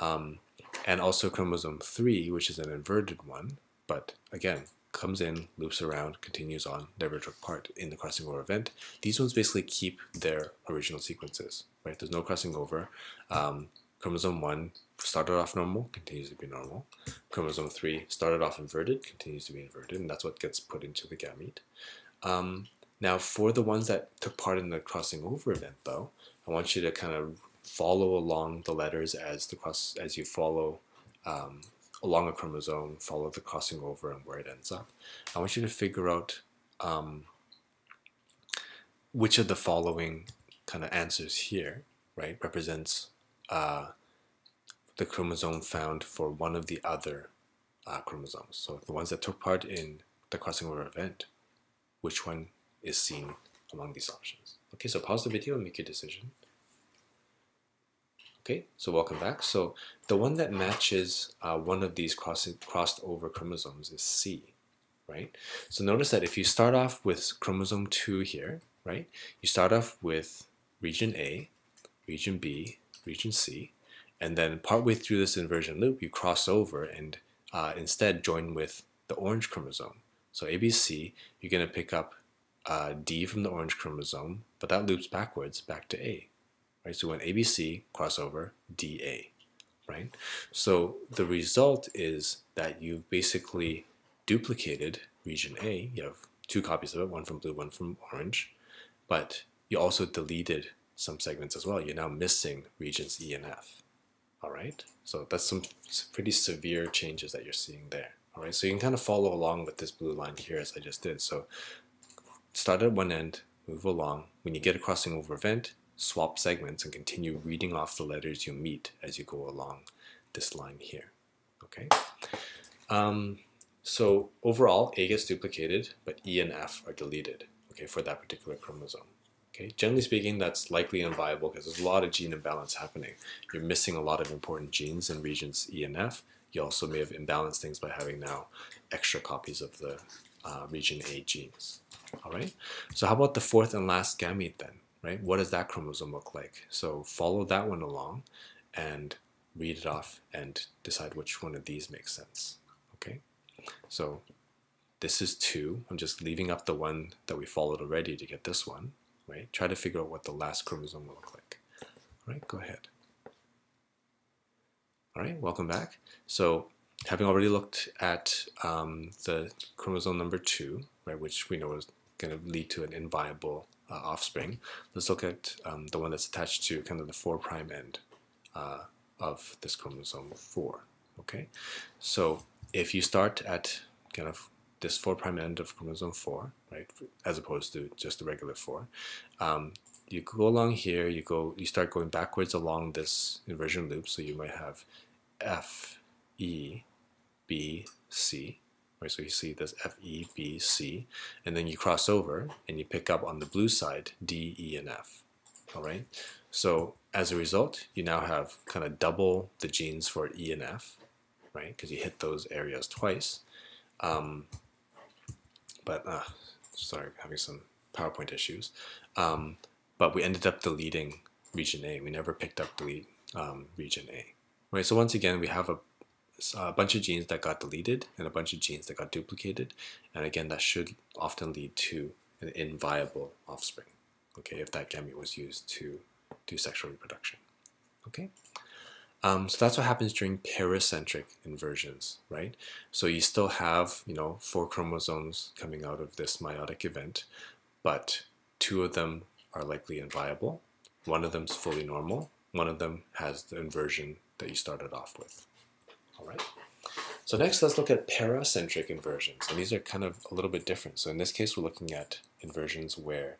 and also chromosome 3, which is an inverted one, but again, comes in, loops around, continues on, never took part in the crossing over event. These ones basically keep their original sequences, right? There's no crossing over. Chromosome 1 started off normal, continues to be normal. Chromosome 3 started off inverted, continues to be inverted, and that's what gets put into the gamete. Now, for the ones that took part in the crossing over event, though, I want you to kind of follow along the letters as you follow along a chromosome, follow the crossing over and where it ends up. I want you to figure out which of the following kind of answers here, right, represents the chromosome found for one of the other chromosomes. So the ones that took part in the crossing over event, which one is seen among these options? Okay, so pause the video and make your decision. Okay, so welcome back. So the one that matches one of these crossed over chromosomes is C, right? So notice that if you start off with chromosome 2 here, right, you start off with region A, region B, region C, and then partway through this inversion loop, you cross over and instead join with the orange chromosome. So ABC, you're going to pick up D from the orange chromosome, but that loops backwards back to A. Right? So when ABC cross over, DA. Right? So the result is that you've basically duplicated region A. You have 2 copies of it, one from blue, one from orange, but you also deleted some segments as well. You're now missing regions E and F. All right, so that's some pretty severe changes that you're seeing there. All right, so you can kind of follow along with this blue line here as I just did. So start at one end, move along. When you get a crossing over event, swap segments and continue reading off the letters you meet as you go along this line here. Okay, so overall A gets duplicated, but E and F are deleted. Okay, for that particular chromosome. Okay, generally speaking, that's likely inviable because there's a lot of gene imbalance happening. You're missing a lot of important genes in regions E and F. You also may have imbalanced things by having now extra copies of the region A genes. All right, so how about the 4th and last gamete then, right? What does that chromosome look like? So follow that one along and read it off and decide which one of these makes sense. Okay, so this is 2. I'm just leaving up the one that we followed already to get this one. Right? Try to figure out what the last chromosome will look like. All right, go ahead. All right, welcome back. So having already looked at the chromosome number 2, right, which we know is going to lead to an inviable offspring, let's look at the one that's attached to kind of the 4' end of this chromosome 4. Okay, so if you start at kind of this 4' end of chromosome 4, right, as opposed to just the regular 4. You go along here, you start going backwards along this inversion loop, so you might have F, E, B, C, right, so you see this F, E, B, C, and then you cross over and you pick up on the blue side D, E, and F, all right? So as a result, you now have kind of double the genes for E and F, right, because you hit those areas twice. Sorry, having some PowerPoint issues. But we ended up deleting region A. We never picked up delete region A. Right. So once again, we have a bunch of genes that got deleted and a bunch of genes that got duplicated, and again, that should often lead to an inviable offspring. Okay, if that gamete was used to do sexual reproduction. Okay. So that's what happens during paracentric inversions, right? So you still have, 4 chromosomes coming out of this meiotic event, but 2 of them are likely inviable. One of them is fully normal. One of them has the inversion that you started off with. All right. So next, let's look at paracentric inversions, and these are kind of a little bit different. So in this case, we're looking at inversions where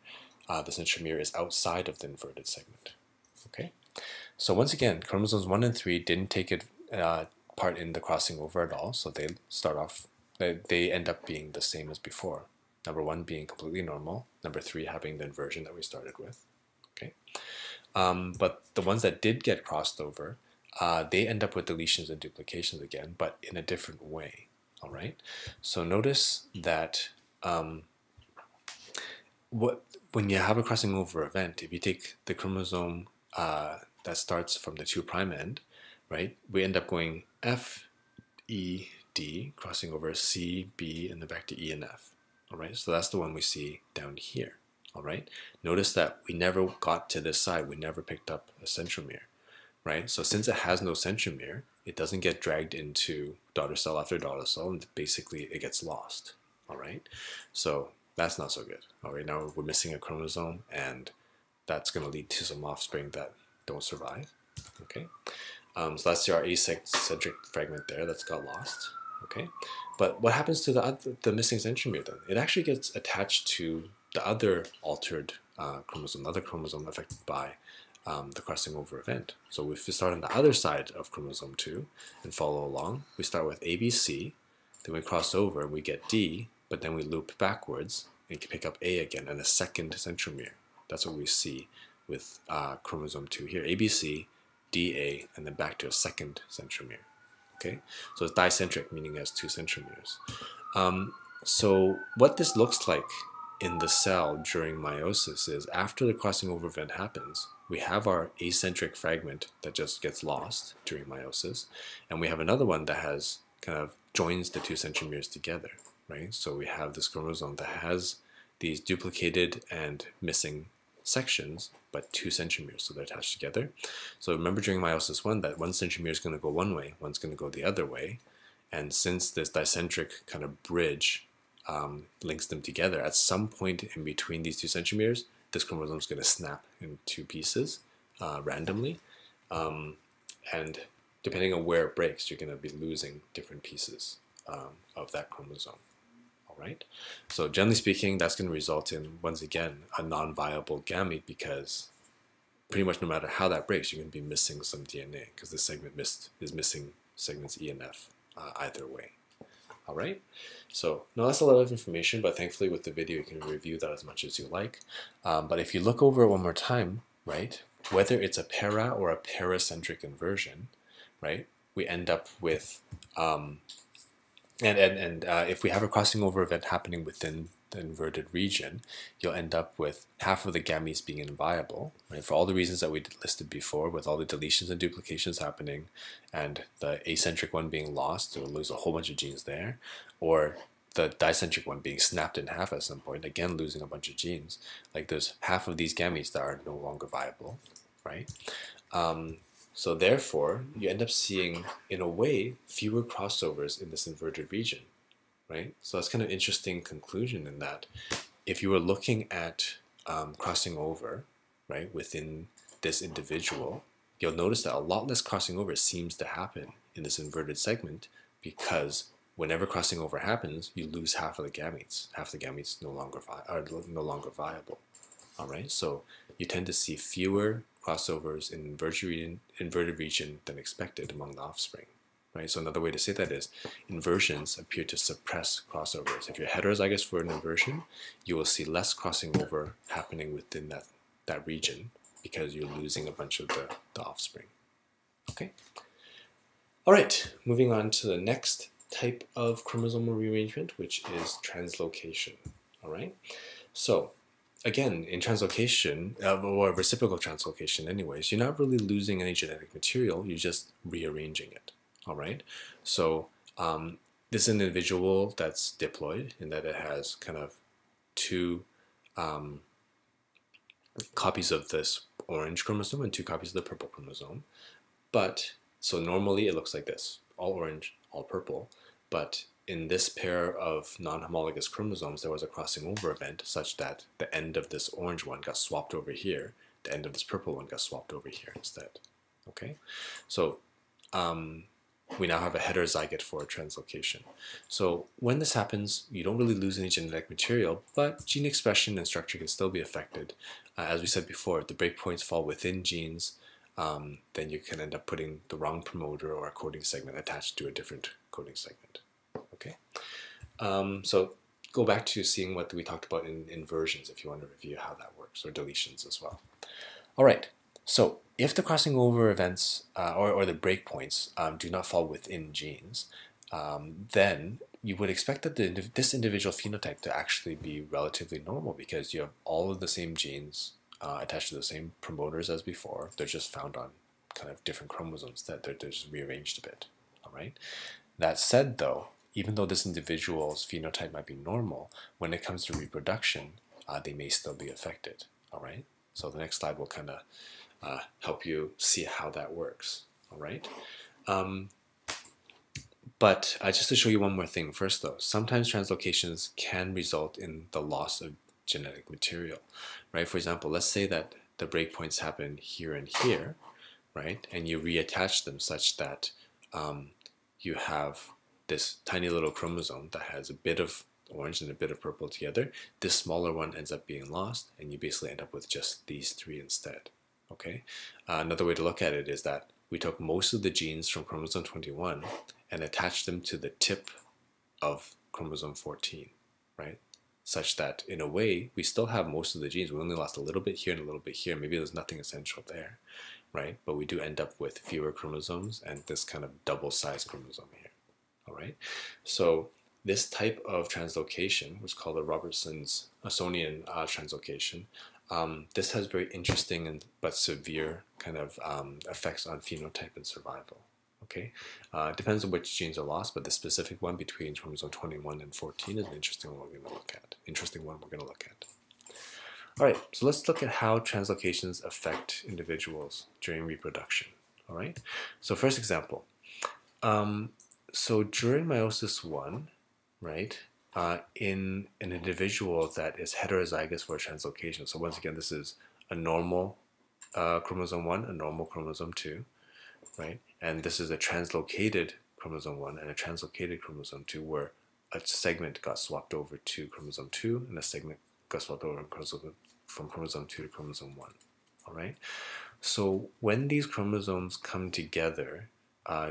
the centromere is outside of the inverted segment. Okay. So once again, chromosomes 1 and 3 didn't take part in the crossing over at all, so they end up being the same as before. Number 1 being completely normal, number 3 having the inversion that we started with. Okay, but the ones that did get crossed over, they end up with deletions and duplications again, but in a different way. All right. So notice that when you have a crossing over event, if you take the chromosome that starts from the 2' end, right, we end up going F, E, D, crossing over C, B, and then back to E and F. All right, so that's the one we see down here. All right, notice that we never got to this side. We never picked up a centromere, right? So since it has no centromere, it doesn't get dragged into daughter cell after daughter cell, and basically it gets lost. All right, so that's not so good. All right, now we're missing a chromosome, and that's going to lead to some offspring that don't survive. Okay, so that's our acentric fragment there that's got lost. Okay, but what happens to the missing centromere then? It actually gets attached to the other altered chromosome, the other chromosome affected by the crossing over event. So if we start on the other side of chromosome 2 and follow along, we start with ABC, then we cross over and we get D, but then we loop backwards and pick up A again and a second centromere. That's what we see with chromosome 2 here. ABC, DA, and then back to a second centromere. Okay, so it's dicentric, meaning it has 2 centromeres. So what this looks like in the cell during meiosis is after the crossing over event happens, we have our acentric fragment that just gets lost during meiosis, and we have another one that has kind of joins the 2 centromeres together, right? So we have this chromosome that has these duplicated and missing sections, but 2 centromeres, so they're attached together. So remember during meiosis 1 that one centromere is going to go one way, one's going to go the other way, and since this dicentric kind of bridge links them together, at some point in between these 2 centromeres, this chromosome is going to snap in 2 pieces randomly, and depending on where it breaks, you're going to be losing different pieces of that chromosome. Right? So generally speaking, that's going to result in, once again, a non-viable gamete because pretty much no matter how that breaks, you're going to be missing some DNA because this segment is missing segments E and F either way. All right? So now that's a lot of information, but thankfully with the video you can review that as much as you like. But if you look over it one more time, right, whether it's a para or a paracentric inversion, right, we end up with if we have a crossing over event happening within the inverted region, you'll end up with half of the gametes being inviable, right? For all the reasons that we listed before, with all the deletions and duplications happening, and the acentric one being lost, so we'll lose a whole bunch of genes there, or the dicentric one being snapped in half at some point, again losing a bunch of genes. Like there's half of these gametes that are no longer viable, right? So therefore, you end up seeing, in a way, fewer crossovers in this inverted region, right? So that's kind of an interesting conclusion in that if you were looking at crossing over, right, within this individual, you'll notice that a lot less crossing over seems to happen in this inverted segment because whenever crossing over happens, you lose half of the gametes. Half the gametes are no longer viable. All right, so you tend to see fewer crossovers in inverted region than expected among the offspring, right? So another way to say that is inversions appear to suppress crossovers. If you're heterozygous for an inversion, you will see less crossing over happening within that region because you're losing a bunch of the offspring. Okay. All right, moving on to the next type of chromosomal rearrangement, which is translocation. All right, so again, in translocation, or reciprocal translocation anyways, you're not really losing any genetic material, you're just rearranging it, all right? So this is an individual that's diploid in that it has kind of 2 copies of this orange chromosome and 2 copies of the purple chromosome. But, so normally it looks like this, all orange, all purple, but in this pair of non-homologous chromosomes, there was a crossing over event such that the end of this orange one got swapped over here, the end of this purple one got swapped over here instead. Okay, so we now have a heterozygote for translocation. So when this happens, you don't really lose any genetic material, but gene expression and structure can still be affected. As we said before, if the breakpoints fall within genes, then you can end up putting the wrong promoter or a coding segment attached to a different coding segment. Okay, so go back to seeing what we talked about in inversions if you want to review how that works, or deletions as well. All right, so if the crossing over events or the breakpoints do not fall within genes, then you would expect that this individual phenotype to actually be relatively normal because you have all of the same genes attached to the same promoters as before. They're just found on kind of different chromosomes that they're just rearranged a bit. All right. That said, though, even though this individual's phenotype might be normal, when it comes to reproduction, they may still be affected. All right. So the next slide will kind of help you see how that works. All right. But just to show you one more thing first, though, sometimes translocations can result in the loss of genetic material, right? For example, let's say that the breakpoints happen here and here, right? And you reattach them such that you have this tiny little chromosome that has a bit of orange and a bit of purple together. This smaller one ends up being lost, and you basically end up with just these three instead. Okay. Another way to look at it is that we took most of the genes from chromosome 21 and attached them to the tip of chromosome 14, right? Such that in a way we still have most of the genes. We only lost a little bit here and a little bit here. Maybe there's nothing essential there, right? But we do end up with fewer chromosomes and this kind of double-sized chromosome here. All right. So this type of translocation, which is called the Robertson's-Sonian translocation, this has very interesting but severe kind of effects on phenotype and survival. Okay, it depends on which genes are lost, but the specific one between chromosome 21 and 14 is an interesting one we're going to look at. All right, so let's look at how translocations affect individuals during reproduction. All right, so first example. So during meiosis 1, right, in an individual that is heterozygous for a translocation. So once again, this is a normal chromosome 1, a normal chromosome 2, right? And this is a translocated chromosome 1 and a translocated chromosome 2 where a segment got swapped over to chromosome 2 and a segment got swapped over from chromosome 2 to chromosome 1. All right? So when these chromosomes come together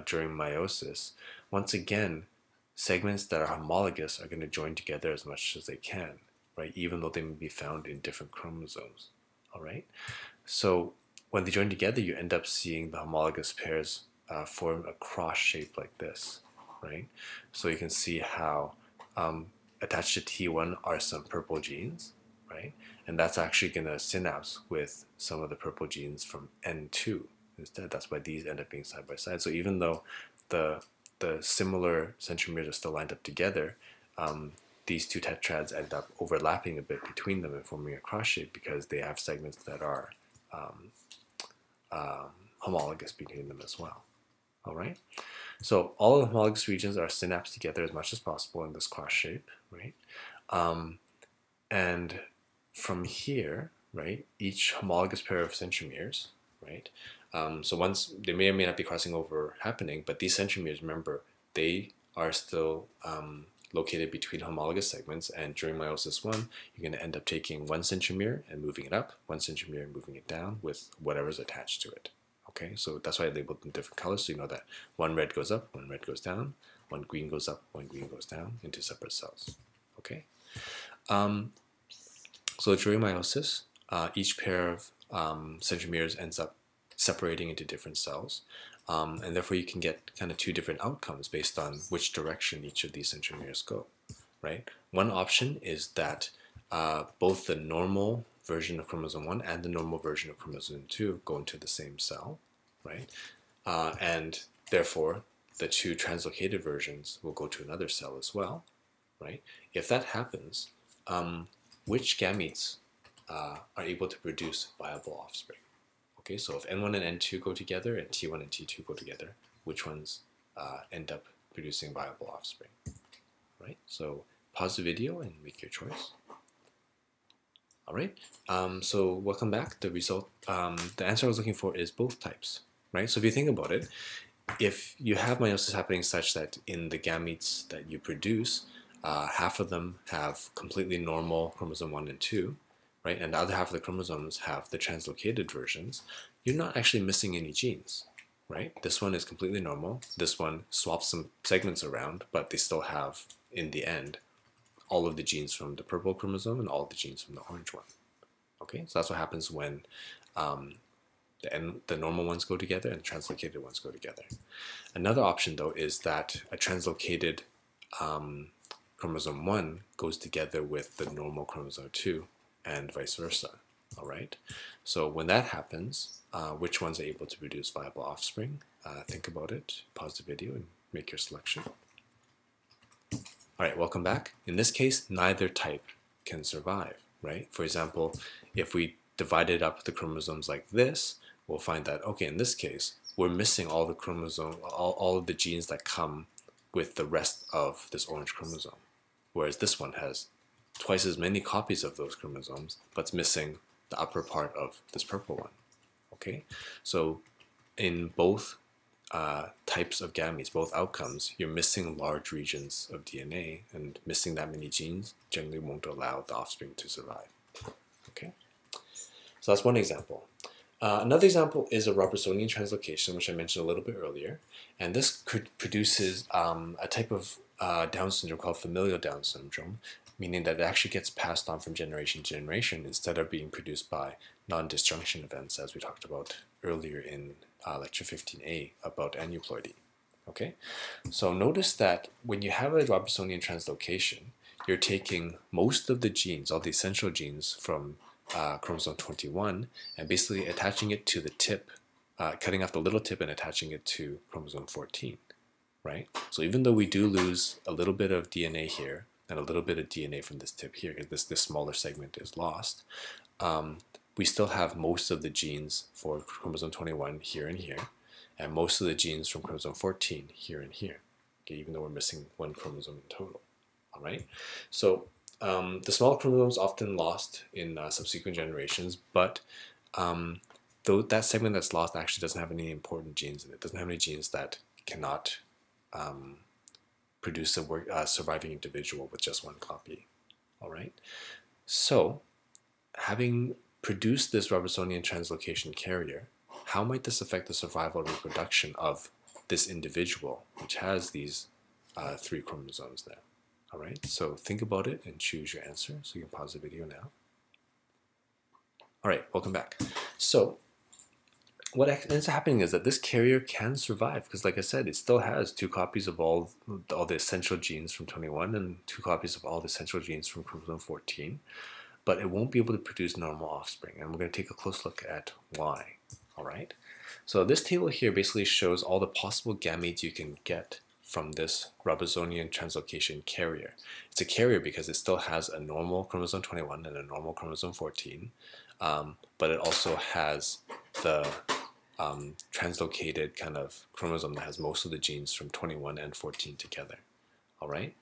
during meiosis, once again, segments that are homologous are going to join together as much as they can, right? Even though they may be found in different chromosomes. All right? So when they join together, you end up seeing the homologous pairs form a cross shape like this, right? So you can see how attached to T1 are some purple genes, right? And that's actually going to synapse with some of the purple genes from N2 instead. That's why these end up being side by side. So even though the similar centromeres are still lined up together, these two tetrads end up overlapping a bit between them and forming a cross shape because they have segments that are homologous between them as well. All right. So all of the homologous regions are synapsed together as much as possible in this cross shape, right? And from here, right, each homologous pair of centromeres, right? So once they may or may not be crossing over happening, but these centromeres, remember, they are still located between homologous segments, and during meiosis 1, you're going to end up taking one centromere and moving it up, one centromere and moving it down with whatever's attached to it. Okay, so that's why I labeled them different colors, so you know that one red goes up, one red goes down, one green goes up, one green goes down into separate cells. Okay, so during meiosis, each pair of centromeres ends up separating into different cells, and therefore you can get kind of two different outcomes based on which direction each of these centromeres go, right? One option is that both the normal version of chromosome 1 and the normal version of chromosome 2 go into the same cell, right? And therefore, the two translocated versions will go to another cell as well, right? If that happens, which gametes are able to produce viable offspring? Okay, so if N1 and N2 go together and T1 and T2 go together, which ones end up producing viable offspring, right? So pause the video and make your choice. All right, so welcome back. The result, the answer I was looking for is both types, right? So if you think about it, if you have meiosis happening such that in the gametes that you produce, half of them have completely normal chromosome 1 and 2, right? And the other half of the chromosomes have the translocated versions, you're not actually missing any genes, right? This one is completely normal. This one swaps some segments around, but they still have, in the end, all of the genes from the purple chromosome and all of the genes from the orange one. Okay, so that's what happens when the normal ones go together and the translocated ones go together. Another option, though, is that a translocated chromosome 1 goes together with the normal chromosome 2 and vice versa. All right, so when that happens, which ones are able to produce viable offspring? Think about it, pause the video, and make your selection. All right, welcome back. In this case, neither type can survive, right? For example, if we divided up the chromosomes like this, we'll find that, okay, in this case, we're missing all the all of the genes that come with the rest of this orange chromosome, whereas this one has twice as many copies of those chromosomes, but it's missing the upper part of this purple one. Okay, so in both types of gametes, both outcomes, you're missing large regions of DNA, and missing that many genes generally won't allow the offspring to survive. Okay, so that's one example. Another example is a Robertsonian translocation, which I mentioned a little bit earlier, and this produces a type of Down syndrome called familial Down syndrome, meaning that it actually gets passed on from generation to generation instead of being produced by non-disjunction events, as we talked about earlier in lecture 15a about aneuploidy. Okay, so notice that when you have a Robertsonian translocation, you're taking most of the genes, all the essential genes from chromosome 21, and basically attaching it to the tip, cutting off the little tip and attaching it to chromosome 14, right? So even though we do lose a little bit of DNA here and a little bit of DNA from this tip here, because this smaller segment is lost, we still have most of the genes for chromosome 21 here and here, and most of the genes from chromosome 14 here and here, okay, even though we're missing one chromosome in total. All right, so the small chromosomes often lost in subsequent generations, but though that segment that's lost actually doesn't have any important genes in it. It doesn't have any genes that cannot produce a surviving individual with just one copy. All right, so having produced this Robertsonian translocation carrier, how might this affect the survival and reproduction of this individual, which has these 3 chromosomes there? All right, so think about it and choose your answer. So you can pause the video now. All right, welcome back. So what ends up happening is that this carrier can survive because, like I said, it still has 2 copies of all the essential genes from 21 and 2 copies of all the essential genes from chromosome 14, but it won't be able to produce normal offspring, and we're going to take a close look at why. All right, so this table here basically shows all the possible gametes you can get from this Robertsonian translocation carrier. It's a carrier because it still has a normal chromosome 21 and a normal chromosome 14, but it also has the translocated kind of chromosome that has most of the genes from 21 and 14 together. All right,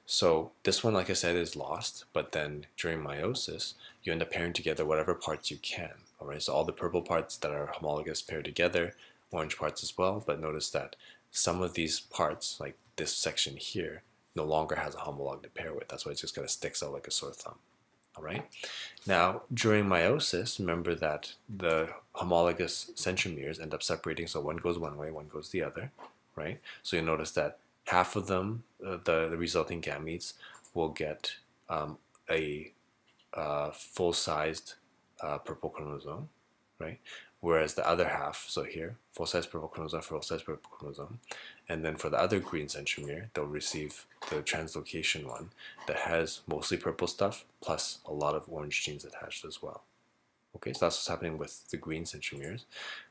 so this one, like I said, is lost, but then during meiosis, you end up pairing together whatever parts you can. All right, so all the purple parts that are homologous pair together, orange parts as well, but notice that some of these parts, like this section here, no longer has a homolog to pair with. That's why it's just kind of sticks out like a sore thumb. All right. Now, during meiosis, remember that the homologous centromeres end up separating, so one goes one way, one goes the other, right? So you'll notice that half of them, the resulting gametes, will get a full-sized purple chromosome, right? Whereas the other half, so here, full-size purple chromosome, full-size purple chromosome, and then for the other green centromere, they'll receive the translocation one that has mostly purple stuff plus a lot of orange genes attached as well. Okay, so that's what's happening with the green centromeres.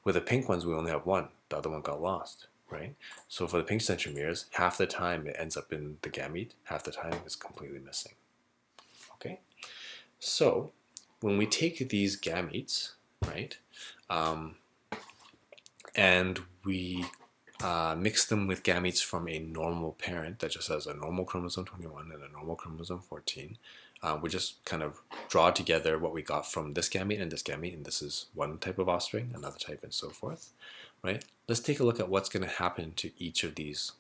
With the pink ones, we only have one. The other one got lost, right? So for the pink centromeres, half the time it ends up in the gamete, half the time it's completely missing. Okay, so when we take these gametes, right, and we mix them with gametes from a normal parent that just has a normal chromosome 21 and a normal chromosome 14, we just kind of draw together what we got from this gamete, and this is one type of offspring, another type, and so forth, right? Let's take a look at what's going to happen to each of these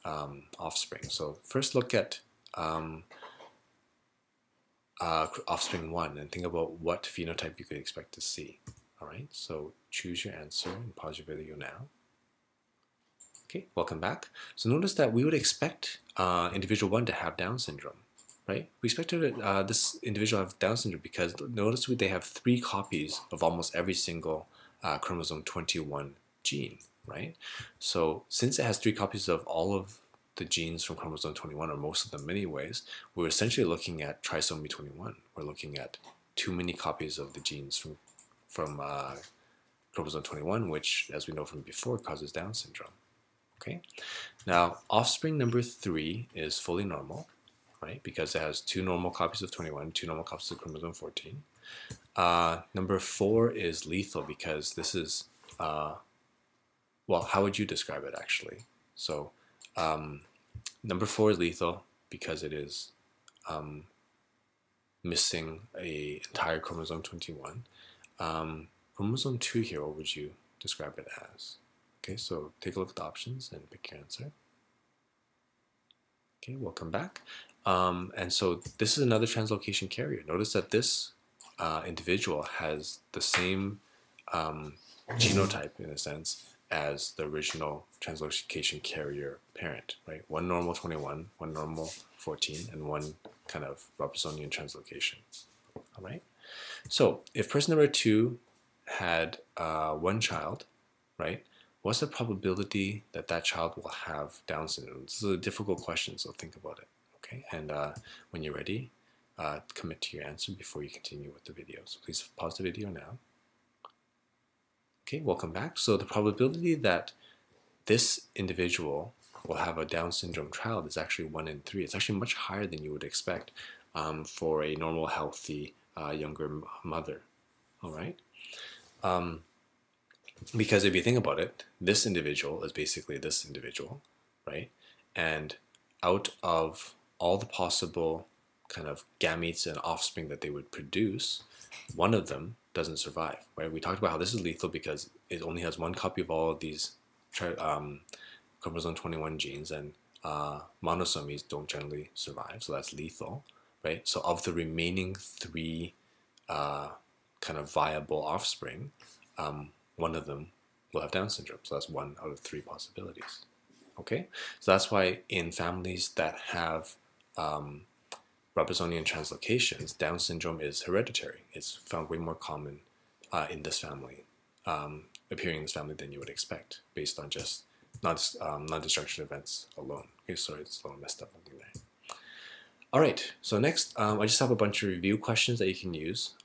offspring. So first look at offspring 1 and think about what phenotype you could expect to see. All right, so choose your answer and pause your video now. Okay, welcome back. So notice that we would expect individual 1 to have Down syndrome, right? We expected this individual to have Down syndrome because notice they have 3 copies of almost every single chromosome 21 gene, right? So since it has 3 copies of all of the genes from chromosome 21, or most of them anyways, we're essentially looking at trisomy 21. We're looking at too many copies of the genes from chromosome 21, which, as we know from before, causes Down syndrome. Okay, now offspring number 3 is fully normal, right? Because it has 2 normal copies of 21, 2 normal copies of chromosome 14. Number 4 is lethal because this is, well, how would you describe it actually? So number 4 is lethal because it is missing an entire chromosome 21. Chromosome 2 here, what would you describe it as? Okay, so take a look at the options and pick your answer. Okay, welcome back. And so this is another translocation carrier. Notice that this individual has the same genotype, in a sense, as the original translocation carrier parent, right? One normal 21, one normal 14, and one kind of Robertsonian translocation. All right. So if person number 2 had one child, right? What's the probability that that child will have Down syndrome? This is a difficult question, so think about it. Okay. And when you're ready, commit to your answer before you continue with the video. So please pause the video now. Okay, welcome back. So the probability that this individual will have a Down syndrome child is actually 1 in 3. It's actually much higher than you would expect for a normal, healthy, younger mother. All right? Because if you think about it, this individual is basically this individual, right? And out of all the possible kind of gametes and offspring that they would produce, one of them doesn't survive, right? We talked about how this is lethal because it only has one copy of all of these chromosome 21 genes, and monosomies don't generally survive, so that's lethal, right? So of the remaining 3 kind of viable offspring, one of them will have Down syndrome, so that's 1 out of 3 possibilities. Okay, so that's why in families that have Robertsonian translocations, Down syndrome is hereditary. It's found way more common in this family, appearing in this family than you would expect, based on just non-destruction events alone. Okay, sorry, it's a little messed up looking there. All right, so next, I just have a bunch of review questions that you can use.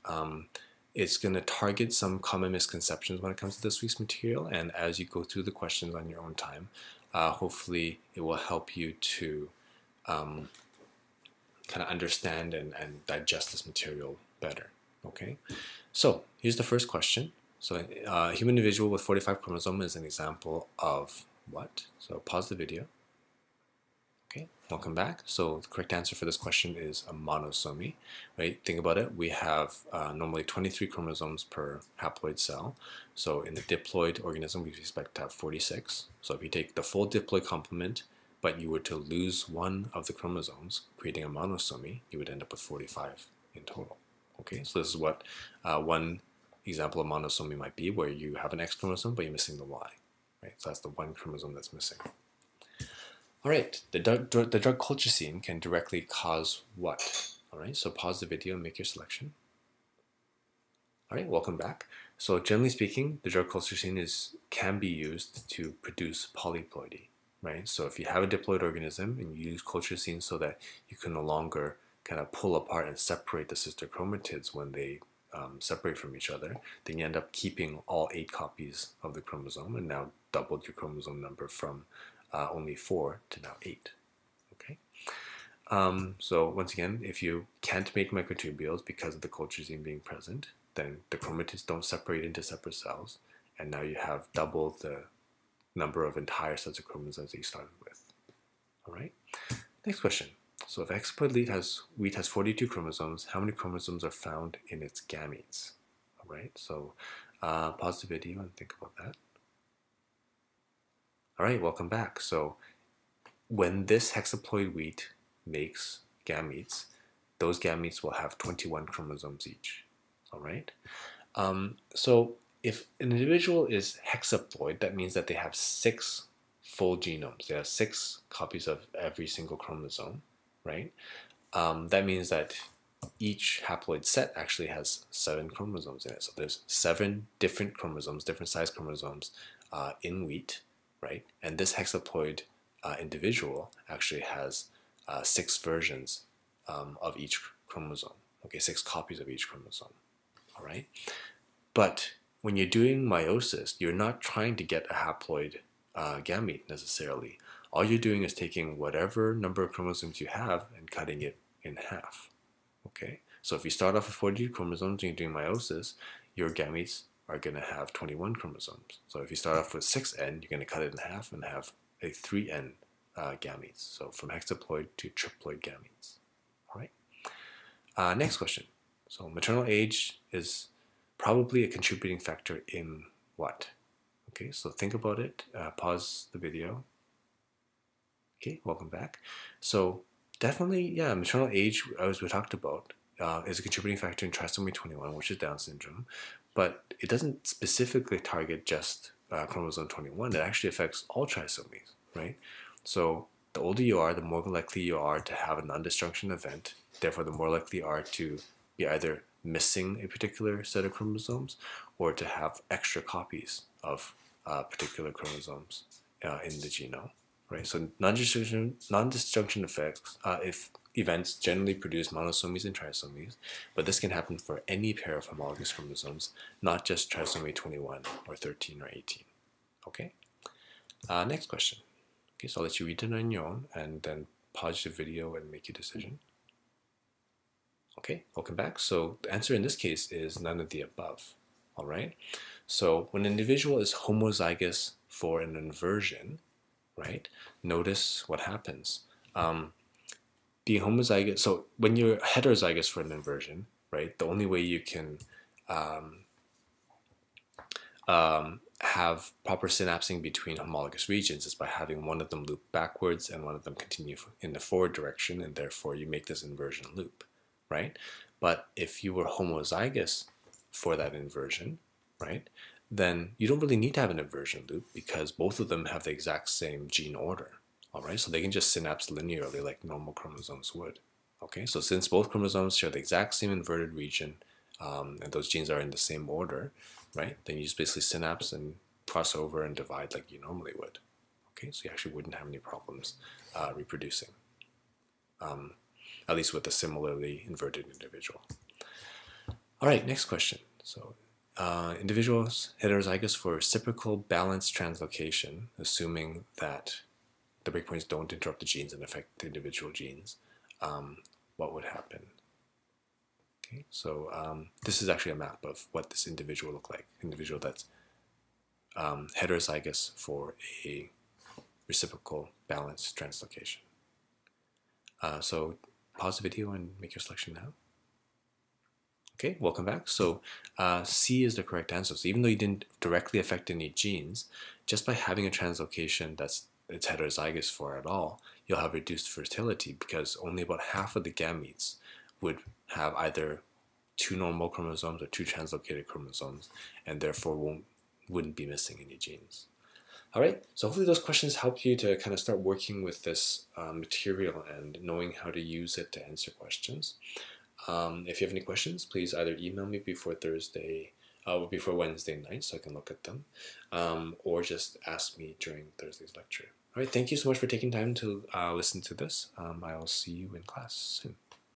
It's going to target some common misconceptions when it comes to this week's material, and as you go through the questions on your own time, hopefully it will help you to kind of understand and digest this material better. Okay, so here's the first question. So a human individual with 45 chromosomes is an example of what? So pause the video. Okay, welcome back. So the correct answer for this question is a monosomy, right? Think about it. We have normally 23 chromosomes per haploid cell. So in the diploid organism, we expect to have 46. So if you take the full diploid complement, but you were to lose one of the chromosomes, creating a monosomy, you would end up with 45 in total. Okay, so this is what one example of monosomy might be, where you have an X chromosome, but you're missing the Y, right? So that's the one chromosome that's missing. All right, the drug colchicine can directly cause what? All right, so pause the video and make your selection. All right, welcome back. So generally speaking, the drug colchicine can be used to produce polyploidy, right? So if you have a diploid organism and you use colchicine so that you can no longer kind of pull apart and separate the sister chromatids when they separate from each other, then you end up keeping all 8 copies of the chromosome and now doubled your chromosome number from only 4 to now 8. Okay. So once again, if you can't make microtubules because of the colchicine being present, then the chromatids don't separate into separate cells, and now you have double the number of entire sets of chromosomes that you started with. All right. Next question. So if hexaploid wheat has 42 chromosomes, how many chromosomes are found in its gametes? All right. So pause the video and think about that. All right, welcome back. So when this hexaploid wheat makes gametes, those gametes will have 21 chromosomes each. All right. So if an individual is hexaploid, that means that they have 6 full genomes. They have 6 copies of every single chromosome, right? That means that each haploid set actually has 7 chromosomes in it. So there's 7 different chromosomes, different size chromosomes in wheat, right? And this hexaploid individual actually has 6 versions of each chromosome. Okay, 6 copies of each chromosome. All right. But when you're doing meiosis, you're not trying to get a haploid gamete necessarily. All you're doing is taking whatever number of chromosomes you have and cutting it in half. Okay. So if you start off with 42 chromosomes and you're doing meiosis, your gametes are going to have 21 chromosomes. So if you start off with 6N, you're going to cut it in half and have a 3N gametes. So from hexaploid to triploid gametes. All right. Next question. So maternal age is probably a contributing factor in what? Okay, so think about it. Pause the video. Okay, welcome back. So definitely, yeah, maternal age, as we talked about, is a contributing factor in trisomy 21, which is Down syndrome, but it doesn't specifically target just chromosome 21. It actually affects all trisomies, right? So the older you are, the more likely you are to have a non-disjunction event. Therefore, the more likely you are to be either missing a particular set of chromosomes or to have extra copies of particular chromosomes in the genome. Right, so non-disjunction effects, if events generally produce monosomies and trisomies, but this can happen for any pair of homologous chromosomes, not just trisomy 21 or 13 or 18. Okay, next question. Okay, so I'll let you read it on your own and then pause the video and make your decision. Okay, welcome back. So the answer in this case is none of the above. All right, so when an individual is homozygous for an inversion, right? Notice what happens. Being homozygous, so when you're heterozygous for an inversion, right, the only way you can have proper synapsing between homologous regions is by having one of them loop backwards and one of them continue in the forward direction, and therefore you make this inversion loop, right? But if you were homozygous for that inversion, right, then you don't really need to have an inversion loop because both of them have the exact same gene order, all right? So they can just synapse linearly like normal chromosomes would, okay? So since both chromosomes share the exact same inverted region and those genes are in the same order, right, then you just basically synapse and cross over and divide like you normally would, okay? So you actually wouldn't have any problems reproducing, at least with a similarly inverted individual. All right, next question. So individuals heterozygous for reciprocal balanced translocation, assuming that the breakpoints don't interrupt the genes and affect the individual genes, what would happen? Okay, so this is actually a map of what this individual look like. Individual that's heterozygous for a reciprocal balanced translocation. So pause the video and make your selection now. Okay, welcome back. So C is the correct answer. So even though you didn't directly affect any genes, just by having a translocation that's heterozygous for at all, you'll have reduced fertility because only about half of the gametes would have either two normal chromosomes or two translocated chromosomes, and therefore wouldn't be missing any genes. All right, so hopefully those questions help you to kind of start working with this material and knowing how to use it to answer questions. If you have any questions, please either email me before Wednesday night so I can look at them, or just ask me during Thursday's lecture. All right, thank you so much for taking time to listen to this. I will see you in class soon.